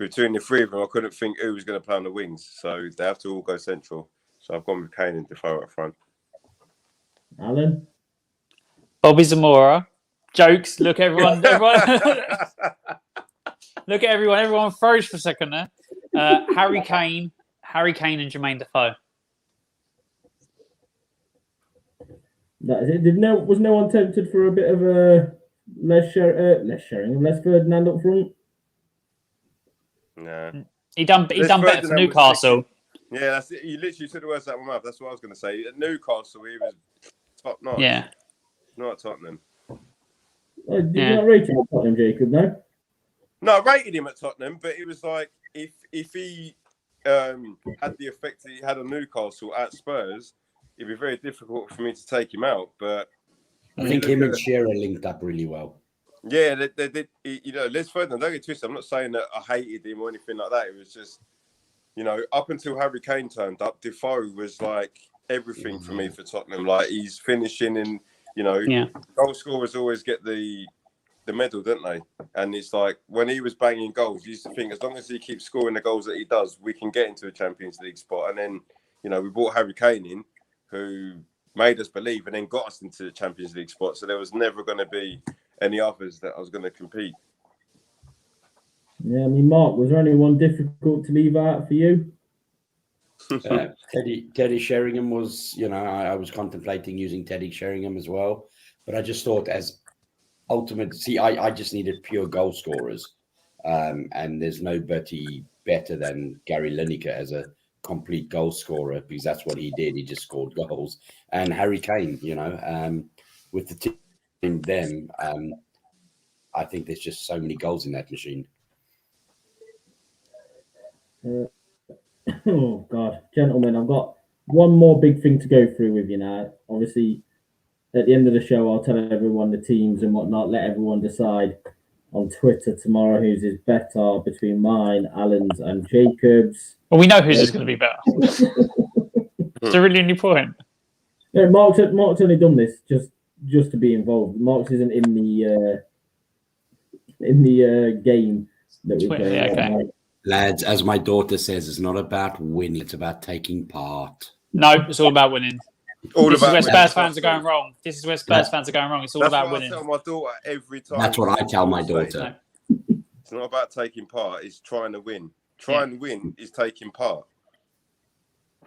between the three of them, I couldn't think who was going to play on the wings. So they have to all go central. So I've gone with Kane and Defoe up front. Alan? Bobby Zamora. Jokes. Look, everyone. Look at everyone. Everyone froze for a second there. Harry Kane and Jermaine Defoe. That is it. Was no one tempted for a bit of a Les Ferdinand up front? Nah. He done better for Newcastle. Yeah, that's it. You literally took the words out of my mouth. That's what I was going to say. At Newcastle, he was top notch. Yeah. Not at Tottenham. Did you not rate him at Tottenham, Jacob? No. No, I rated him at Tottenham, but it was like if he had the effect that he had on Newcastle at Spurs, it'd be very difficult for me to take him out. But I think him and Shearer linked up really well. Yeah, they did. You know, Les Ferdinand, don't get twisted. I'm not saying that I hated him or anything like that. It was just, you know, up until Harry Kane turned up, Defoe was like everything for me for Tottenham. Like he's finishing and, you know, goal scorers always get the medal, don't they? And it's like when he was banging goals, you used to think as long as he keeps scoring the goals that he does, we can get into a Champions League spot. And then, you know, we brought Harry Kane in, who made us believe and then got us into the Champions League spot. So there was never going to be any others that I was going to compete. Yeah, I mean, Mark, was there anyone difficult to leave out for you? Teddy Sheringham was, you know, I was contemplating using Teddy Sheringham as well, but I just thought as ultimate, I just needed pure goal scorers, and there's nobody better than Gary Lineker as a complete goal scorer because that's what he did. He just scored goals. And Harry Kane, you know, with the team then, I think there's just so many goals in that machine. Oh, God. Gentlemen, I've got one more big thing to go through with you now. Obviously, at the end of the show, I'll tell everyone the teams and whatnot, let everyone decide on Twitter tomorrow whose is better between mine, Alan's, and Jacob's. Well, we know whose is going to be better. Is there really any point? Yeah, Mark's only done this just to be involved. Mark's isn't in the game that we play. Yeah, okay. Lads, as my daughter says, it's not about winning, it's about taking part. No, it's all about winning. This is where Spurs fans are going wrong. It's all about winning. That's what I tell my daughter every time. That's what I tell my daughter. It's not about taking part, it's trying to win. Trying to win is taking part.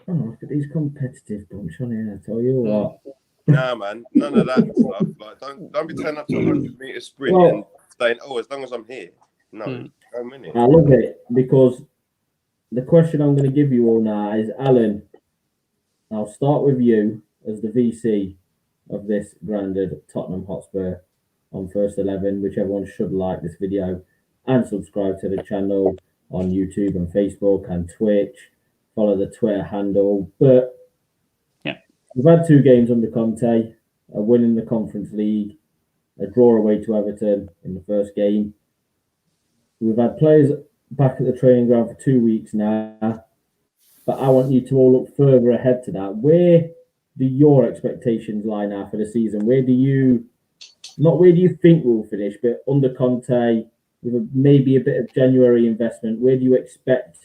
Oh, look at these competitive bunch on here, I tell you what. Nah, man, none of that stuff. Like, don't be turning up to a 100-meter sprint and saying, "Oh, as long as I'm here." No, I'm winning. I love it because the question I'm going to give you all now is, Alan, I'll start with you as the VC of this branded Tottenham Hotspur on First 11, which everyone should like this video and subscribe to the channel on YouTube and Facebook and Twitch. Follow the Twitter handle. But we've had 2 games under Conte, a win in the Conference League, a draw away to Everton in the first game. We've had players back at the training ground for 2 weeks now, but I want you to all look further ahead to that. Where do your expectations lie now for the season? Where do you think we'll finish, but under Conte, with maybe a bit of January investment, where do you expect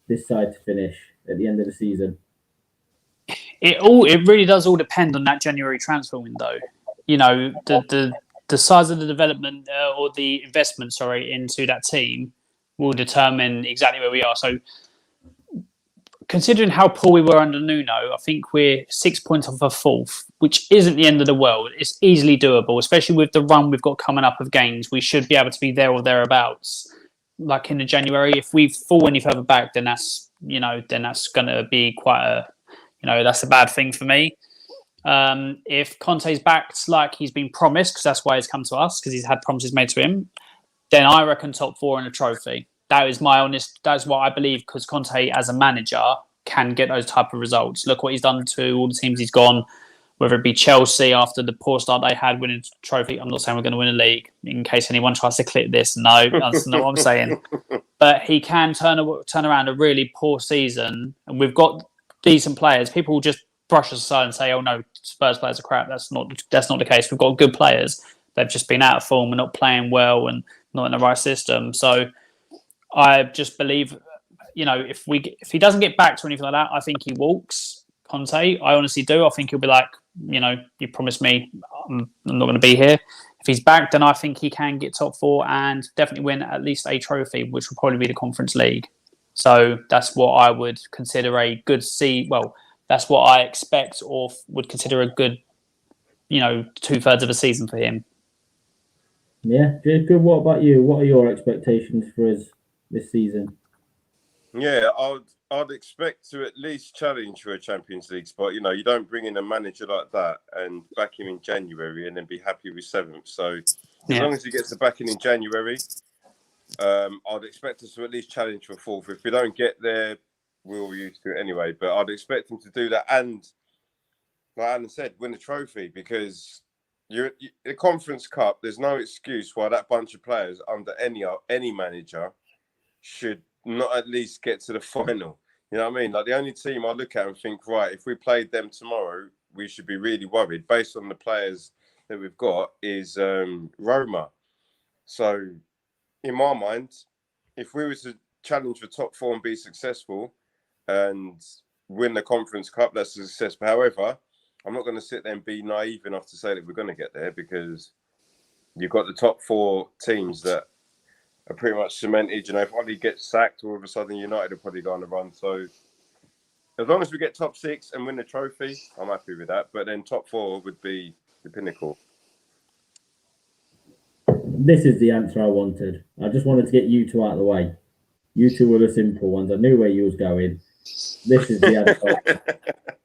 this side to finish at the end of the season? It really does all depend on that January transfer window. You know, the size of the development or the investment, into that team will determine exactly where we are. So, considering how poor we were under Nuno, I think we're 6 points off a 4th, which isn't the end of the world. It's easily doable, especially with the run we've got coming up of games. We should be able to be there or thereabouts. Like in the January, if we fall any further back, then that's going to be quite that's a bad thing for me. If Conte's backed like he's been promised, because that's why he's come to us, because he's had promises made to him, then I reckon top 4 and a trophy. That's what I believe, because Conte as a manager can get those type of results. Look what he's done to all the teams he's gone, whether it be Chelsea after the poor start they had winning a trophy. I'm not saying we're going to win a league, in case anyone tries to clip this. No, that's not what I'm saying. But he can turn around a really poor season, and we've got decent players. People will just brush us aside and say, "Oh no, Spurs players are crap." That's not the case. We've got good players. They've just been out of form and not playing well and not in the right system. So I just believe, if he doesn't get back to anything like that, I think he walks Conte. I honestly do. I think he'll be like, you promised me I'm not going to be here. If he's back, then I think he can get top four and definitely win at least a trophy, which will probably be the Conference League. So that's what I would consider a good Well, that's what I expect or would consider a good, 2/3 of a season for him. Yeah, Jacob, what about you? What are your expectations for us this season? Yeah, I'd expect to at least challenge for a Champions League spot. You don't bring in a manager like that and back him in January and then be happy with 7th. So as long as he gets the backing in January, I'd expect us to at least challenge for 4th. If we don't get there, we're all used to it anyway. But I'd expect him to do that and, like Alan said, win a trophy because the Conference Cup, there's no excuse why that bunch of players under any manager should not at least get to the final. You know what I mean? Like the only team I look at and think, right, if we played them tomorrow, we should be really worried based on the players that we've got is Roma. So in my mind, if we were to challenge for top 4 and be successful and win the Conference Cup, that's a success. But however, I'm not going to sit there and be naive enough to say that we're going to get there because you've got the top 4 teams that are pretty much cemented. If Ollie gets sacked, all of a sudden United will probably go on the run. So as long as we get top 6 and win the trophy, I'm happy with that. But then top 4 would be the pinnacle. This is the answer I wanted. I just wanted to get you two out of the way. You two were the simple ones. I knew where you was going. This is the answer.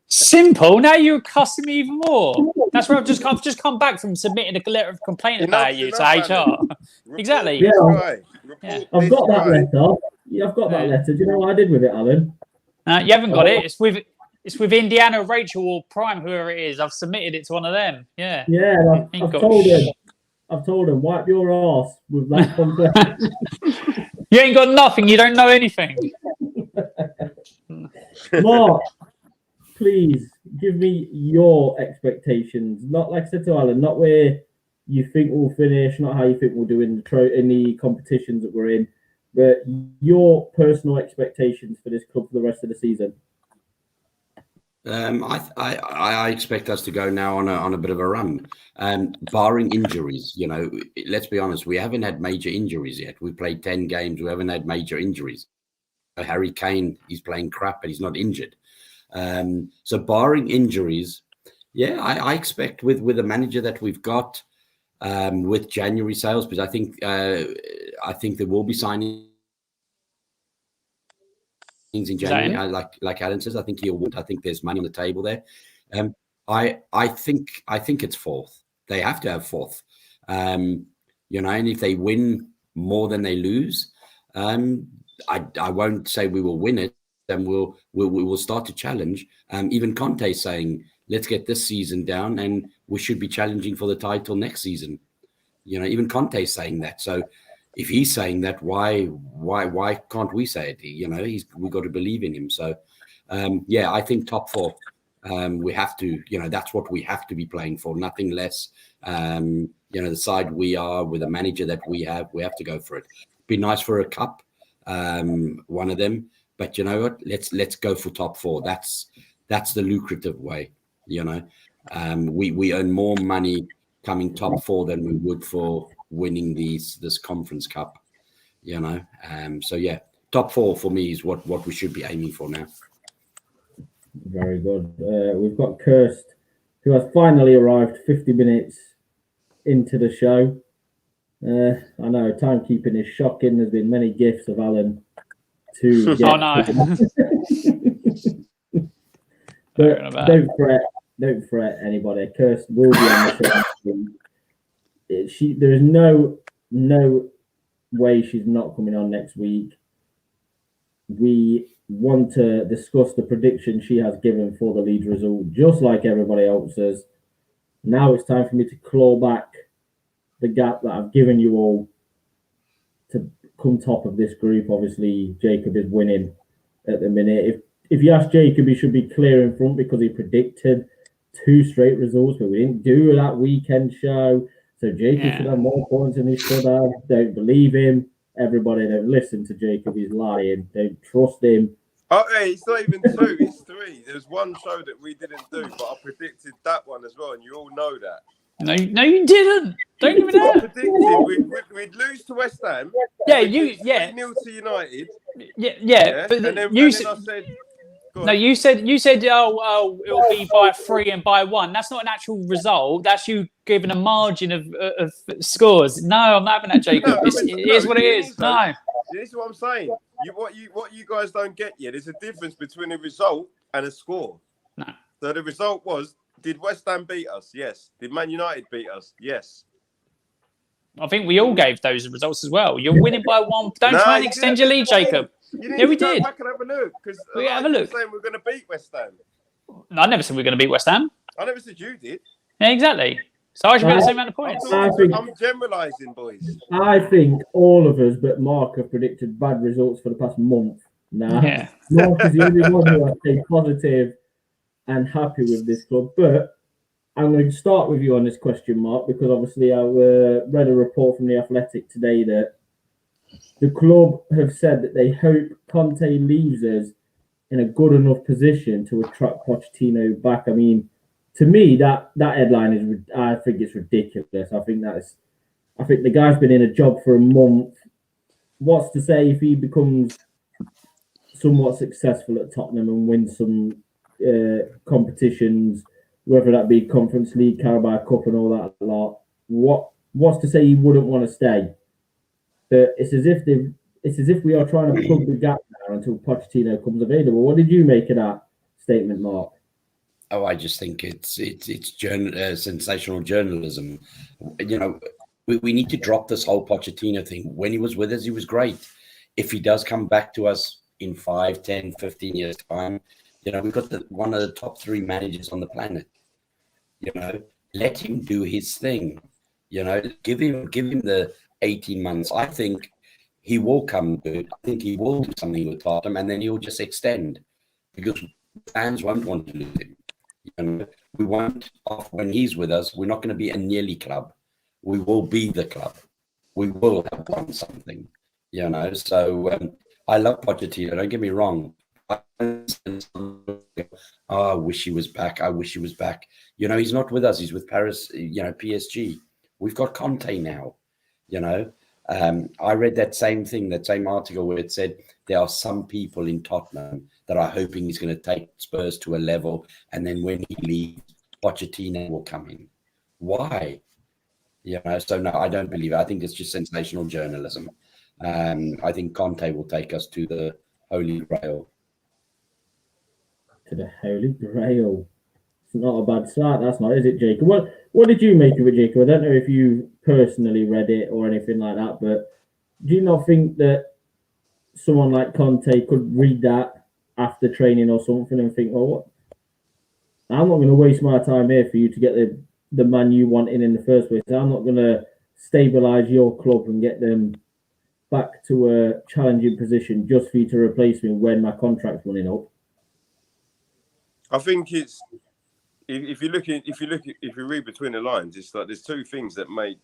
Simple? Now you're cussing me even more. That's where I've just come back from submitting a letter of complaint about you to HR. Exactly. Yeah, I've got that letter. Yeah, I've got that letter. Do you know what I did with it, Alan? You haven't got it. It's with Indiana, Rachel, or Prime, whoever it is. I've submitted it to one of them. Yeah. Yeah, I've told him, wipe your arse with that complaint. You ain't got nothing. You don't know anything. Mark, please give me your expectations. Not like I said to Alan, not where you think we'll finish, not how you think we'll do in the competitions that we're in, but your personal expectations for this club for the rest of the season. I expect us to go now on a bit of a run, barring injuries. Let's be honest, we haven't had major injuries yet. We played 10 games, we haven't had major injuries. Harry Kane, he's playing crap, but he's not injured. So barring injuries, I expect with the manager that we've got, with January sales, because I think there will be signings in January. Like Alan says, I think I think there's money on the table there. I think it's 4th. They have to have 4th. And if they win more than they lose, I won't say we will win it. Then we will start to challenge. Even Conte saying, let's get this season down, and we should be challenging for the title next season. Even Conte saying that. So if he's saying that, why can't we say it? We've got to believe in him. So I think top 4. We have to. That's what we have to be playing for. Nothing less. The side we are with the manager that we have to go for it. Be nice for a cup, one of them. But you know what? Let's go for top 4. That's the lucrative way. We earn more money coming top 4 than we would for winning this Conference Cup. Top 4 for me is what we should be aiming for now. Very good. We've got Kirst, who has finally arrived 50 minutes into the show. I know timekeeping is shocking. There's been many gifts of Alan to get. Oh no! But don't fret, anybody. Kirst will be on the show. There is no way she's not coming on next week. We want to discuss the prediction she has given for the Leeds result, just like everybody else's. Now it's time for me to claw back the gap that I've given you all to come top of this group. Obviously, Jacob is winning at the minute. If you ask Jacob, he should be clear in front because he predicted 2 straight results, but we didn't do that weekend show. So Jacob should have more points than he should have. Don't believe him. everybody don't listen to Jacob. He's lying. Don't trust him. Oh, hey, it's not even 2, it's 3. There's one show that we didn't do, but I predicted that one as well, and you all know that. No, you didn't. Don't even I know. predicted we'd lose to West Ham. Yeah, we'd you. lose Yeah. 3-0 to United. Yeah. But And then you I said. said, go No, on. you said, it'll be by 3 and by 1. That's not an actual result. That's you giving a margin of scores. No, I'm not having that, Jacob. It is what it is. No. This is what I'm saying. What you guys don't get yet. There's a difference between a result and a score. No. So the result was: did West Ham beat us? Yes. Did Man United beat us? Yes. I think we all gave those results as well. You're winning by 1. Don't try and extend your lead, Jacob. Yeah, we did. Go back and have a look, because have a look. Saying we're going to beat West Ham. No, I never said we were going to beat West Ham. I never said you did. Yeah, exactly. So I should get the same amount of points. I'm generalising, boys. I think all of us, but Mark, have predicted bad results for the past month. Yeah. Mark is the only one who has stayed positive and happy with this club. But I'm going to start with you on this question, Mark, because obviously I read a report from The Athletic today that the club have said that they hope Conte leaves us in a good enough position to attract Pochettino back. I mean, to me, that headline is, I think it's ridiculous. I think the guy's been in a job for a month. What's to say if he becomes somewhat successful at Tottenham and wins some competitions, whether that be Conference League, Carabao Cup, and all that lot? What's to say he wouldn't want to stay? But it's as if we are trying to plug the gap now until Pochettino comes available. What did you make of that statement, Mark? Oh, I just think it's sensational journalism. You know, we need to drop this whole Pochettino thing. When he was with us, he was great. If he does come back to us in 5, 10, 15 years' time, you know, we've got one of the top 3 managers on the planet. You know, let him do his thing. You know, give him the 18 months. I think he will come good. I think he will do something with Tottenham, and then he'll just extend, because fans won't want to lose him. You know, we won't. When he's with us, we're not going to be a nearly club. We will be the club. We will have won something. You know, so I love Pochettino. Don't get me wrong. I wish he was back. I wish he was back. You know, he's not with us. He's with Paris. You know, PSG. We've got Conte now. You know, I read that same thing, that same article where it said there are some people in Tottenham that are hoping he's going to take Spurs to a level, and then when he leaves, Pochettino will come in. Why? You know, so no, I don't believe it. I think it's just sensational journalism. I think Conte will take us to the Holy Grail. To the Holy Grail. It's not a bad start, that's not, is it, Jacob? What did you make of it, Jacob? I don't know if you personally read it or anything like that, but do you not think that someone like Conte could read that after training or something and think, well, what? I'm not going to waste my time here for you to get the man you want in the first place. I'm not going to stabilise your club and get them back to a challenging position just for you to replace me when my contract's running up. I think it's if you read between the lines, it's like there's 2 things that make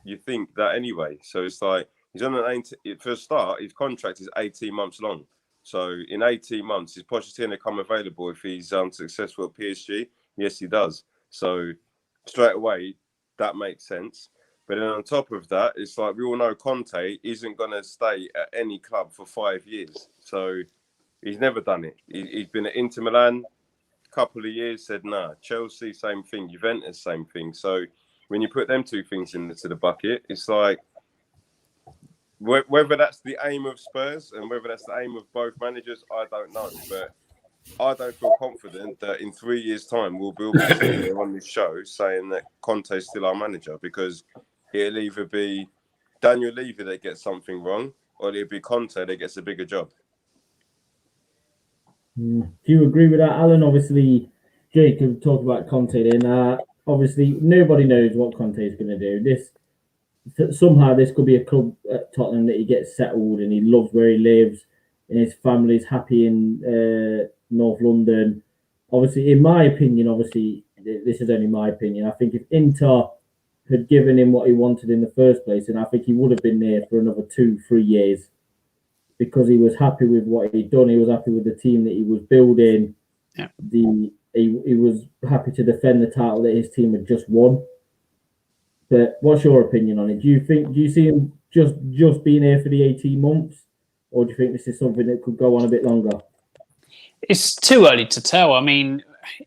you think that anyway. So it's like he's on for a start, his contract is 18 months long. So in 18 months, is Pochettino come available if he's successful at PSG? Yes, he does. So straight away, that makes sense. But then on top of that, it's like we all know Conte isn't going to stay at any club for 5 years. So he's never done it. He's been at Inter Milan a couple of years, said, nah. Chelsea, same thing. Juventus, same thing. So when you put them 2 things into the bucket, it's like, whether that's the aim of Spurs and whether that's the aim of both managers, I don't know. But I don't feel confident that in 3 years' time we'll be sitting here on this show saying that Conte's still our manager, because it'll either be Daniel Levy that gets something wrong or it'll be Conte that gets a bigger job. Do you agree with that, Alan? Obviously, Jacob talked about Conte then. Obviously, nobody knows what Conte is going to do. Somehow this could be a club at Tottenham that he gets settled and he loves where he lives and his family's happy in North London. Obviously, in my opinion, this is only my opinion, I think if Inter had given him what he wanted in the first place, and I think he would have been there for another 2-3 years because he was happy with what he'd done. He was happy with the team that he was building. Yeah. He was happy to defend the title that his team had just won. But what's your opinion on it? Do you see him just being here for the 18 months, or do you think this is something that could go on a bit longer? It's too early to tell. I mean,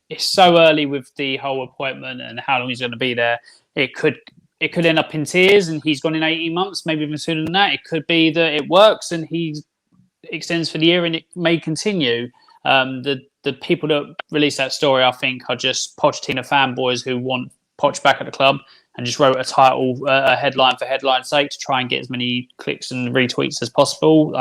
it's so early with the whole appointment and how long he's going to be there. It could end up in tears and he's gone in 18 months, maybe even sooner than that. It could be that it works and he extends for the year and it may continue. The people that released that story, I think, are just Pochettino fanboys who want Poch back at the club and just wrote a headline for headline's sake to try and get as many clicks and retweets as possible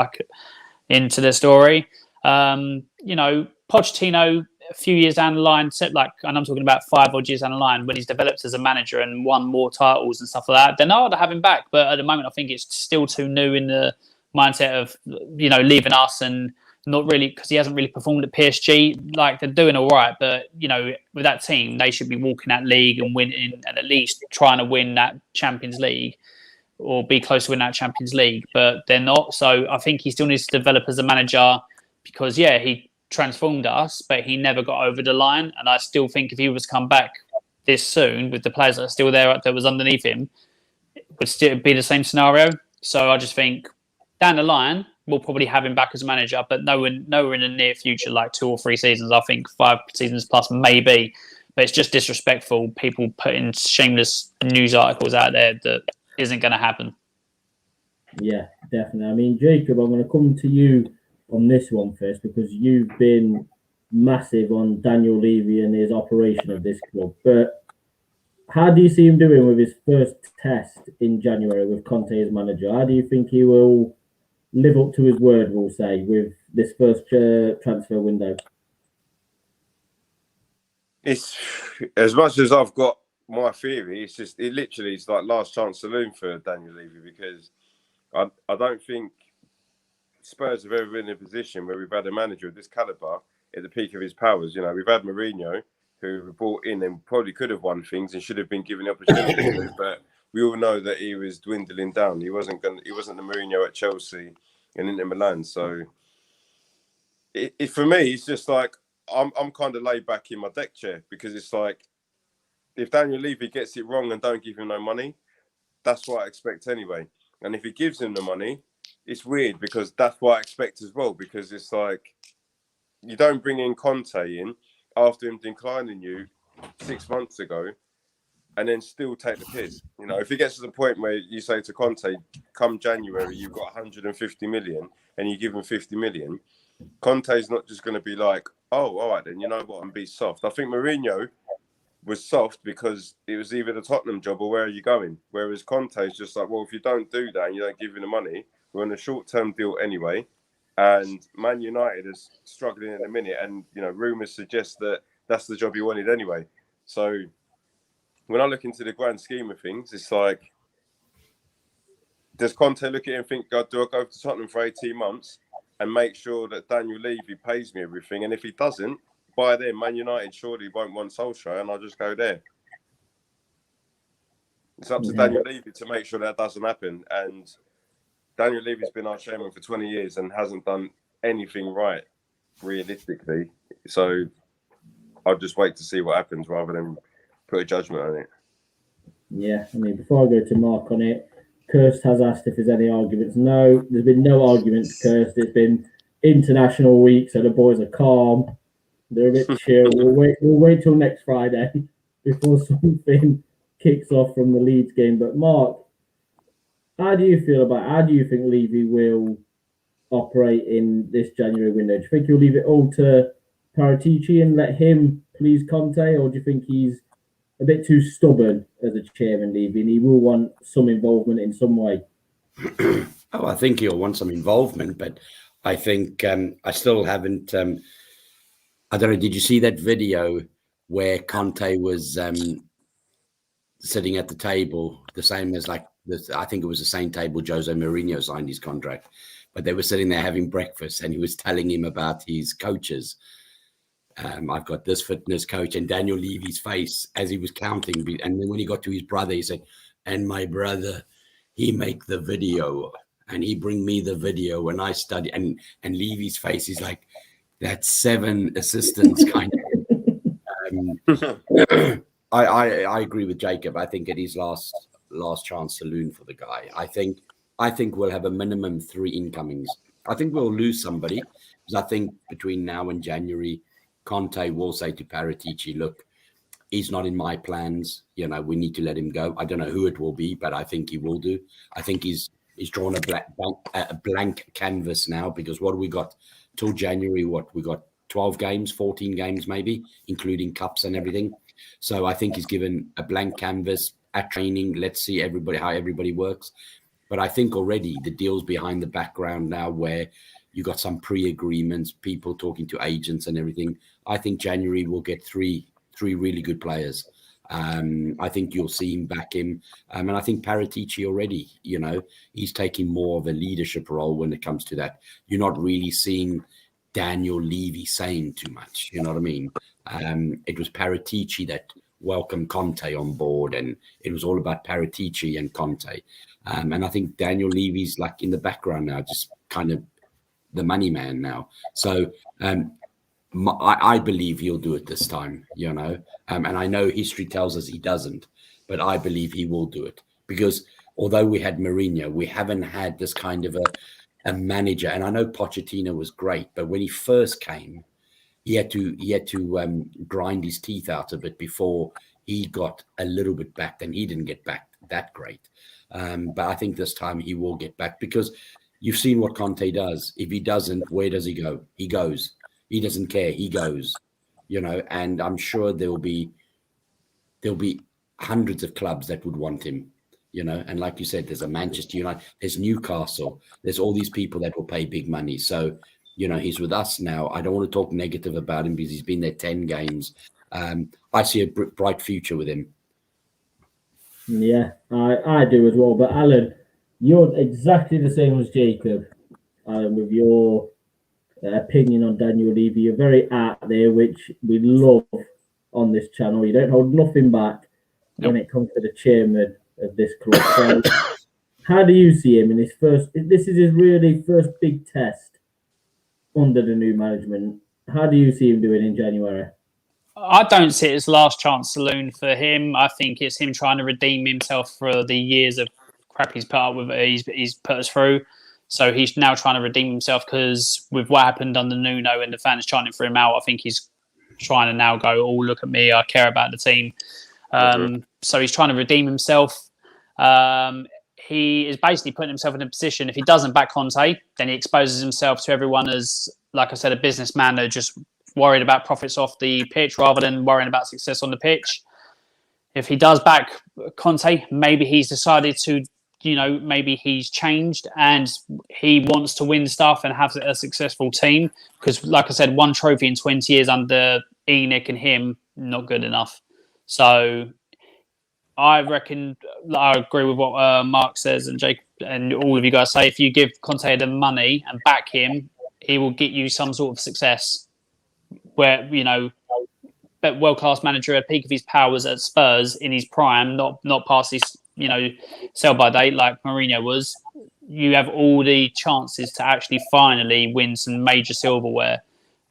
into their story. Pochettino, a few years down the line, and I'm talking about 5 odd years down the line, when he's developed as a manager and won more titles and stuff like that, then I'd have him back. But at the moment, I think it's still too new in the mindset of, leaving us and not really, because he hasn't really performed at PSG. Like, they're doing all right, but, with that team, they should be walking that league and winning, and at least trying to win that Champions League or be close to winning that Champions League, but they're not. So I think he still needs to develop as a manager because, he transformed us, but he never got over the line. And I still think if he was to come back this soon with the players that are still there that was underneath him, it would still be the same scenario. So I just think down the line, we'll probably have him back as a manager, but nowhere in the near future, like 2 or 3 seasons. I think 5 seasons plus, maybe. But it's just disrespectful. People putting shameless news articles out there that isn't going to happen. Yeah, definitely. I mean, Jacob, I'm going to come to you on this one first because you've been massive on Daniel Levy and his operation of this club. But how do you see him doing with his first test in January with Conte as manager? How do you think he will live up to his word, we'll say, with this first transfer window? It's as much as I've got my theory, it literally is like last chance saloon for Daniel Levy, because I don't think Spurs have ever been in a position where we've had a manager of this caliber at the peak of his powers. We've had Mourinho, who we brought in and probably could have won things and should have been given the opportunity to, but we all know that he was dwindling down. He wasn't the Mourinho at Chelsea and Inter Milan. So for me, it's just like I'm kind of laid back in my deck chair, because it's like, if Daniel Levy gets it wrong and don't give him no money, that's what I expect anyway. And if he gives him the money, it's weird, because that's what I expect as well, because it's like, you don't bring in Conte in after him declining you 6 months ago and then still take the piss. If it gets to the point where you say to Conte, come January, you've got 150 million and you give him 50 million, Conte's not just going to be like, oh, all right, then, you know what, and be soft. I think Mourinho was soft because it was either the Tottenham job or where are you going? Whereas Conte's just like, well, if you don't do that and you don't give him the money, we're on a short-term deal anyway. And Man United is struggling in a minute, and rumours suggest that that's the job he wanted anyway. So when I look into the grand scheme of things, it's like, does Conte look at it and think, God, do I go to Tottenham for 18 months and make sure that Daniel Levy pays me everything? And if he doesn't, by then, Man United surely won't want Solskjaer, and I'll just go there. It's up to Daniel Levy to make sure that doesn't happen. And Daniel Levy's been our chairman for 20 years and hasn't done anything right, realistically. So I'll just wait to see what happens rather than put a judgment on it. Yeah, I mean, before I go to Mark on it, Kirst has asked if there's any arguments. No, there's been no arguments, Kirst. It's been international week, so the boys are calm. They're a bit chill. We'll wait till next Friday before something kicks off from the Leeds game. But Mark, how do you think Levy will operate in this January window? Do you think he'll leave it all to Paratici and let him please Conte, or do you think he's a bit too stubborn as a chairman, Levy, and he will want some involvement in some way? I think he'll want some involvement, but I think I still haven't. I don't know. Did you see that video where Conte was sitting at the table, the same as I think it was the same table Jose Mourinho signed his contract, but they were sitting there having breakfast, and he was telling him about his coaches. I've got this fitness coach, and Daniel Levy's face as he was counting. And then when he got to his brother, he said, and my brother, he make the video and he bring me the video when I study. And Levy's face is like, that's 7 assistants kind of. I agree with Jacob. I think it is last chance saloon for the guy. I think we'll have a minimum 3 incomings. I think we'll lose somebody because I think between now and January, Conte will say to Paratici, look, he's not in my plans. You know, we need to let him go. I don't know who it will be, but I think he will do. I think he's drawn a blank canvas now, because what we got till January, we got 12 games, 14 games maybe, including cups and everything. So I think he's given a blank canvas at training. Let's see how everybody works. But I think already the deal's behind the background now, where you got some pre-agreements, people talking to agents and everything. I think January will get three really good players. I think you'll see him back him. And I think Paratici already, you know, he's taking more of a leadership role when it comes to that. You're not really seeing Daniel Levy saying too much. You know what I mean? It was Paratici that welcomed Conte on board, and it was all about Paratici and Conte. And I think Daniel Levy's like in the background now, just kind of the money man now. So I believe he'll do it this time, you know. And I know history tells us he doesn't, but I believe he will do it, because although we had Mourinho, we haven't had this kind of a manager. And I know Pochettino was great, but when he first came, he had to grind his teeth out a bit before he got a little bit back. Then he didn't get back that great. But I think this time he will get back, because you've seen what Conte does. If he doesn't, where does he go? He goes. He doesn't care. He goes, you know, and I'm sure there'll be hundreds of clubs that would want him, you know. And like you said, there's a Manchester United, there's Newcastle, there's all these people that will pay big money. So, you know, he's with us now. I don't want to talk negative about him because he's been there 10 games. I see a bright future with him. Yeah, I do as well. But Alan, you're exactly the same as Jacob with your opinion on Daniel Levy. You're very out there, which we love on this channel. You don't hold nothing back when it comes to the chairman of this club. So how do you see him in his first? This is his really first big test under the new management. How do you see him doing in January? I don't see it as last chance saloon for him. I think it's him trying to redeem himself for the years of crap he's put up with. He's put us through. So he's now trying to redeem himself, because with what happened under Nuno and the fans chanting for him out, I think he's trying to now go, oh, look at me, I care about the team. So he's trying to redeem himself. He is basically putting himself in a position, if he doesn't back Conte, then he exposes himself to everyone as, like I said, a businessman that just worried about profits off the pitch rather than worrying about success on the pitch. If he does back Conte, maybe he's decided to, you know, maybe he's changed and he wants to win stuff and have a successful team. Because, like I said, 1 trophy in 20 years under Enoch and him, not good enough. So I reckon, I agree with what Mark says and Jake and all of you guys say. If you give Conte the money and back him, he will get you some sort of success. Where, you know, world-class manager at peak of his powers at Spurs in his prime, not past his, you know, sell-by date like Mourinho was, you have all the chances to actually finally win some major silverware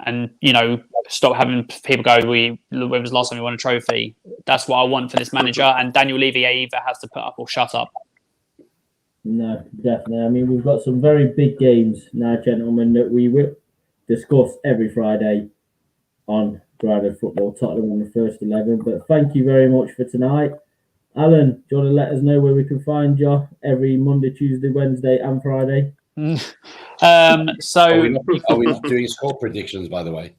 and, you know, stop having people go, when was the last time we won a trophy? That's what I want for this manager. And Daniel Levy either has to put up or shut up. No, definitely. I mean, we've got some very big games now, gentlemen, that we will discuss every Friday on Grounded Football Tottenham in the first 11. But thank you very much for tonight. Alan, do you want to let us know where we can find you every Monday, Tuesday, Wednesday and Friday? So are we not doing score predictions, by the way?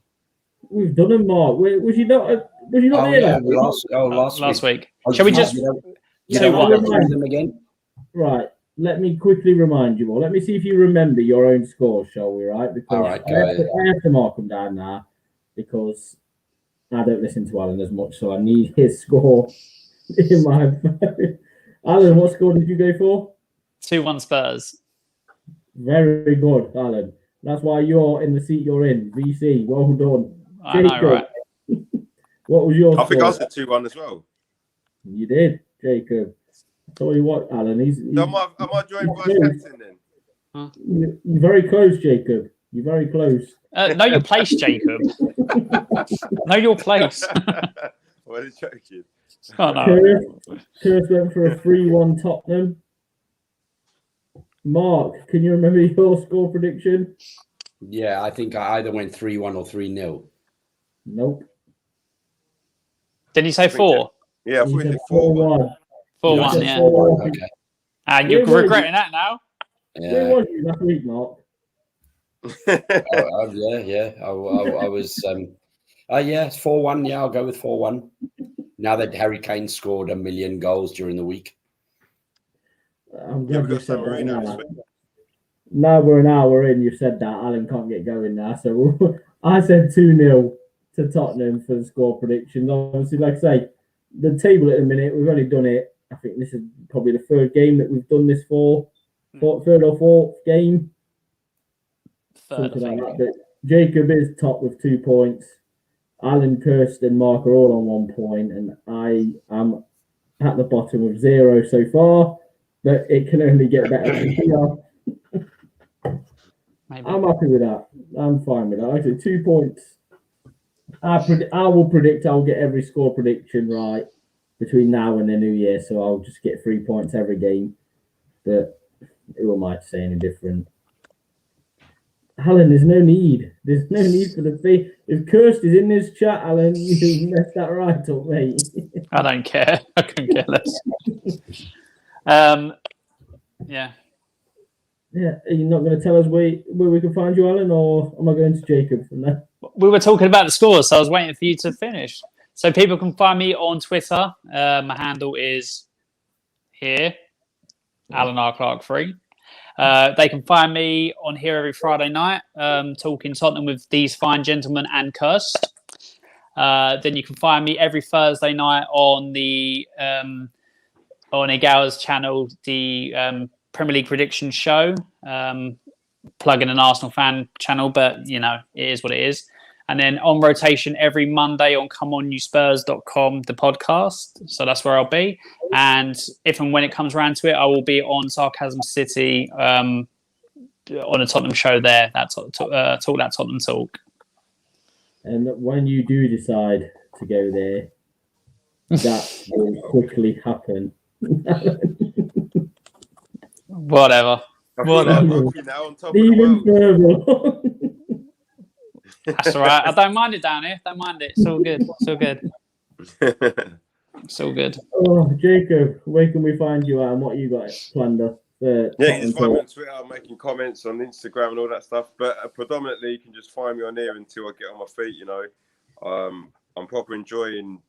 We've done them, Mark. Was you not there last week? Oh, Shall we just remind them again? Right. Let me quickly remind you all. Let me see if you remember your own scores, shall we? Right? Because all right, I have to mark them down now because I don't listen to Alan as much, so I need his score in my phone. Alan, what score did you go for? 2-1 Spurs. Very good, Alan. That's why you're in the seat you're in. VC, well done. I know, right? What was your I think I score? said 2-1 as well. You did, Jacob. I tell you what, Alan, So am I joined vice captain then? You're very close, Jacob. You're very close. Know your place, Jacob. Know your place. What are you joking? Oh, no. Curse went for a 3-1 Tottenham. Mark, can you remember your score prediction? Yeah, I think I either went 3-1 or 3-0. Nope. Did he say 4? Yeah, I He thought said it 4-1. 4-1, yeah. 4-1. Okay. And you're Where regretting that now? Where Yeah. was you last week, Mark? Yeah. I was. Yeah, it's 4-1. Yeah, I'll go with 4-1. Now that Harry Kane scored 1 million goals during the week. I'm Yeah, glad we you got said San that. Marino Now. this week. Now we're an hour in, you've said that. Alan can't get going now. So I said 2-0 to Tottenham for the score predictions. Obviously, like I say, the table at the minute, we've only done it. I think this is probably the third game that we've done this for. Third or fourth game. Third, Something like that. But Jacob is top with 2 points. Alan, Kirsten, Mark are all on 1 point, and I am at the bottom with 0 so far. But it can only get better from here. Maybe. I'm happy with that. I'm fine with that. Actually, 2 points. I will predict I'll get every score prediction right between now and the new year, so I'll just get 3 points every game. But who am I to say any different? Alan, there's no need. There's no need for the fee. If Kirsty's in this chat, Alan, you messed that right up, mate. I don't care. I couldn't care less. Yeah. Yeah, are you not going to tell us where we can find you, Alan, or am I going to Jacob from there? We were talking about the scores, so I was waiting for you to finish. So people can find me on Twitter. My handle is here, Alan R. Clark 3. They can find me on here every Friday night, talking Tottenham with these fine gentlemen and Kirst. Then you can find me every Thursday night on the on Igawa's channel, the Premier League prediction show. Plug in an Arsenal fan channel, but you know it is what it is. And then on rotation every Monday on ComeOnYouSpurs.com, the podcast. So that's where I'll be. And if and when it comes around to it, I will be on Sarcasm City on a Tottenham show there. That's Talk That Tottenham Talk. And when you do decide to go there, that will quickly happen. Whatever. Even further. That's all right. I don't mind it down here. Don't mind it. It's all good. It's all good. It's all good. Oh, Jacob, where can we find you at and what you got planned up? Yeah, you can find me on Twitter. I'm making comments on Instagram and all that stuff. But predominantly, you can just find me on here until I get on my feet. You know, I'm proper enjoying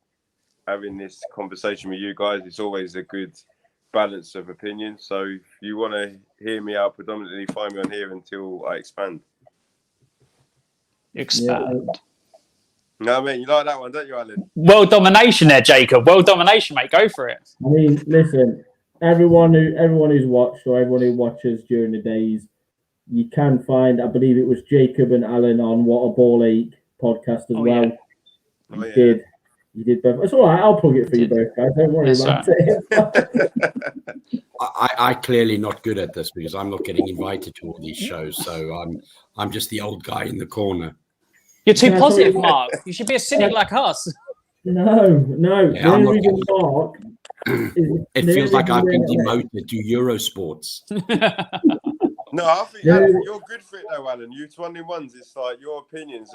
having this conversation with you guys. It's always a good balance of opinions. So if you want to hear me out, predominantly find me on here until I expand. Expand. Yeah. No, I mean, you like that one, don't you, Alan? World domination there, Jacob. World domination, mate. Go for it. I mean, listen, everyone who's watched or everyone who watches during the days, you can find, I believe it was Jacob and Alan on What a Ball Ache podcast as well. Yeah. Oh, yeah. You did both. It's all right. I'll plug it for you both, guys. Don't worry about it. I clearly not good at this because I'm not getting invited to all these shows. So I'm just the old guy in the corner. You're too positive, Mark. You should be a cynic like us. No. Yeah, I'm not getting... Mark. It feels like I've been demoted to Eurosports. No, I think Alan, you're good for it though, Alan. You 21s, it's like your opinions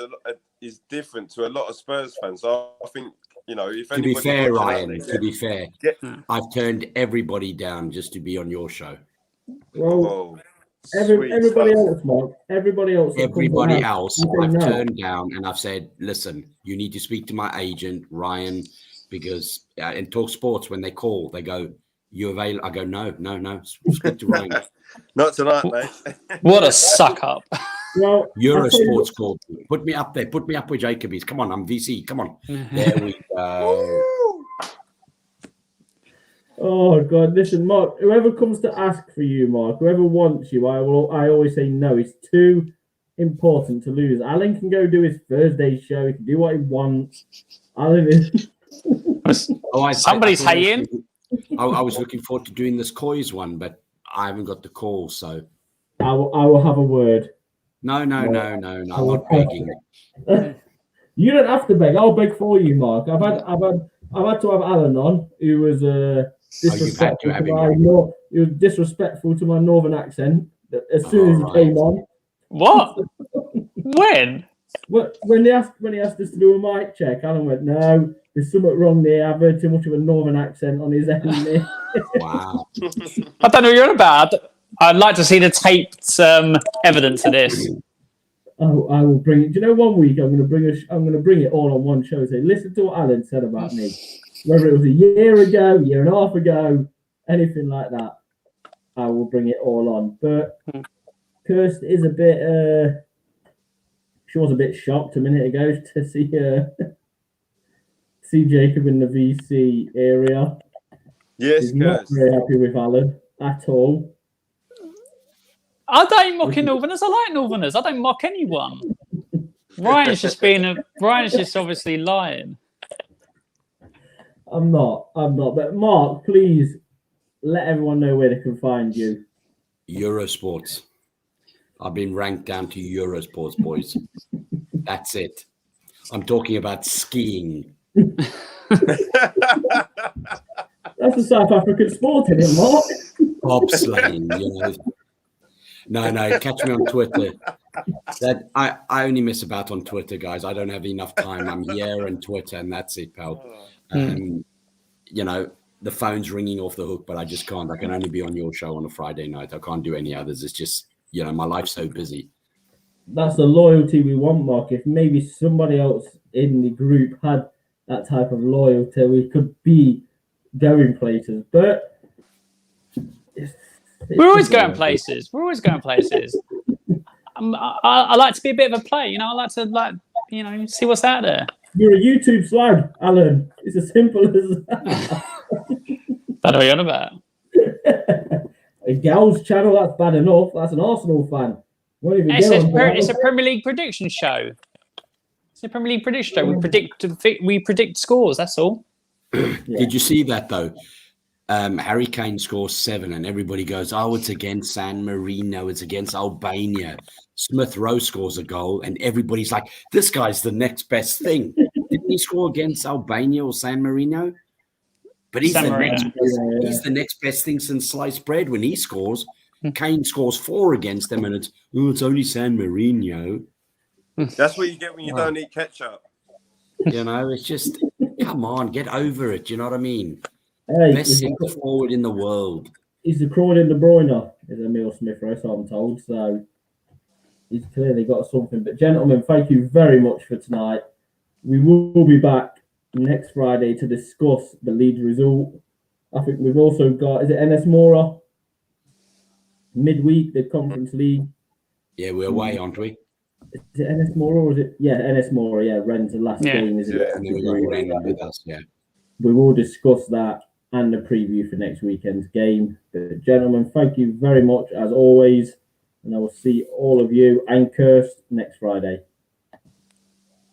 is different to a lot of Spurs fans. So I think, you know, if to be fair, Ryan, I've turned everybody down just to be on your show. Well, everybody else, Mark. Everybody else I've turned down, and I've said, listen, you need to speak to my agent, Ryan, because in Talk Sports, when they call, they go, you available? I go, no, speak to Ryan. Not tonight, mate. What a suck up. Well, Eurosports called me. Put me up there. Put me up with Jacobies. Come on, I'm VC. Come on. There we go. Oh God! Listen, Mark. Whoever comes to ask for you, Mark, whoever wants you, I always say no. It's too important to lose. Alan can go do his Thursday show. He can do what he wants. Alan is. Somebody's haying. I was looking forward to doing this Coys one, but I haven't got the call. So I will have a word. no. I'm not begging. You don't have to beg. I'll beg for you, Mark. I've had to have Alan on, who was disrespectful to my he was disrespectful to my northern accent as soon as he came on. What? When? When he asked us to do a mic check, Alan went, "No, there's something wrong there. I've heard too much of a northern accent on his end." Wow. I don't know what you're on about. I'd like to see the taped evidence of this. Oh, I will bring it. Do you know, one week I'm going to bring it all on one show. Say, listen to what Alan said about me. Whether it was a year and a half ago, anything like that, I will bring it all on. But Kirst is a bit. She was a bit shocked a minute ago to see Jacob in the VC area. Yes, She's not very happy with Alan at all. I don't mock Northerners. I like Northerners. I don't mock anyone. Ryan's just obviously lying. I'm not. But Mark, please let everyone know where they can find you. Eurosports. I've been ranked down to Eurosports, boys. That's it. I'm talking about skiing. That's a South African sport, isn't it, Mark? Bobsleighing, No, catch me on Twitter. That I only mess about on Twitter, guys. I don't have enough time. I'm here and Twitter, and that's it, pal. The phone's ringing off the hook, but I just can't. I can only be on your show on a Friday night. I can't do any others. It's just, my life's so busy. That's the loyalty we want, Mark. If maybe somebody else in the group had that type of loyalty, we could be going places. But we're always going places. I like to be a bit of a play. I like to see what's out there. You're a YouTube slag, Alan. It's as simple as that. That's what you're on about. A Gals channel, that's bad enough. That's an Arsenal fan. It's a Premier League prediction show. It's a Premier League prediction show. We predict scores. That's all. Yeah. Did you see that though? Harry Kane scores 7, and everybody goes, "Oh, it's against San Marino. It's against Albania." Smith Rowe scores a goal, and everybody's like, "This guy's the next best thing." Didn't he score against Albania or San Marino? But he's the next best thing since sliced bread. When he scores, Kane scores 4 against them, and it's only San Marino. That's what you get when you don't eat ketchup. It's just, come on, get over it. You know what I mean? Hey, best centre forward in the world. He's the Croydon De Bruyne, is Emil Smith Rowe, so I'm told. So he's clearly got something. But gentlemen, thank you very much for tonight. We will be back next Friday to discuss the Leeds result. I think we've also got, is it NS Mora? Midweek, the Conference League. Yeah, we're away, aren't we? Is it NS Mora or is it? Yeah, NS Mora, yeah. Ren's the last game, isn't it? And then we got Ren with us, yeah. We will discuss that and the preview for next weekend's game. But gentlemen, thank you very much as always. And I will see all of you and Kirst next Friday.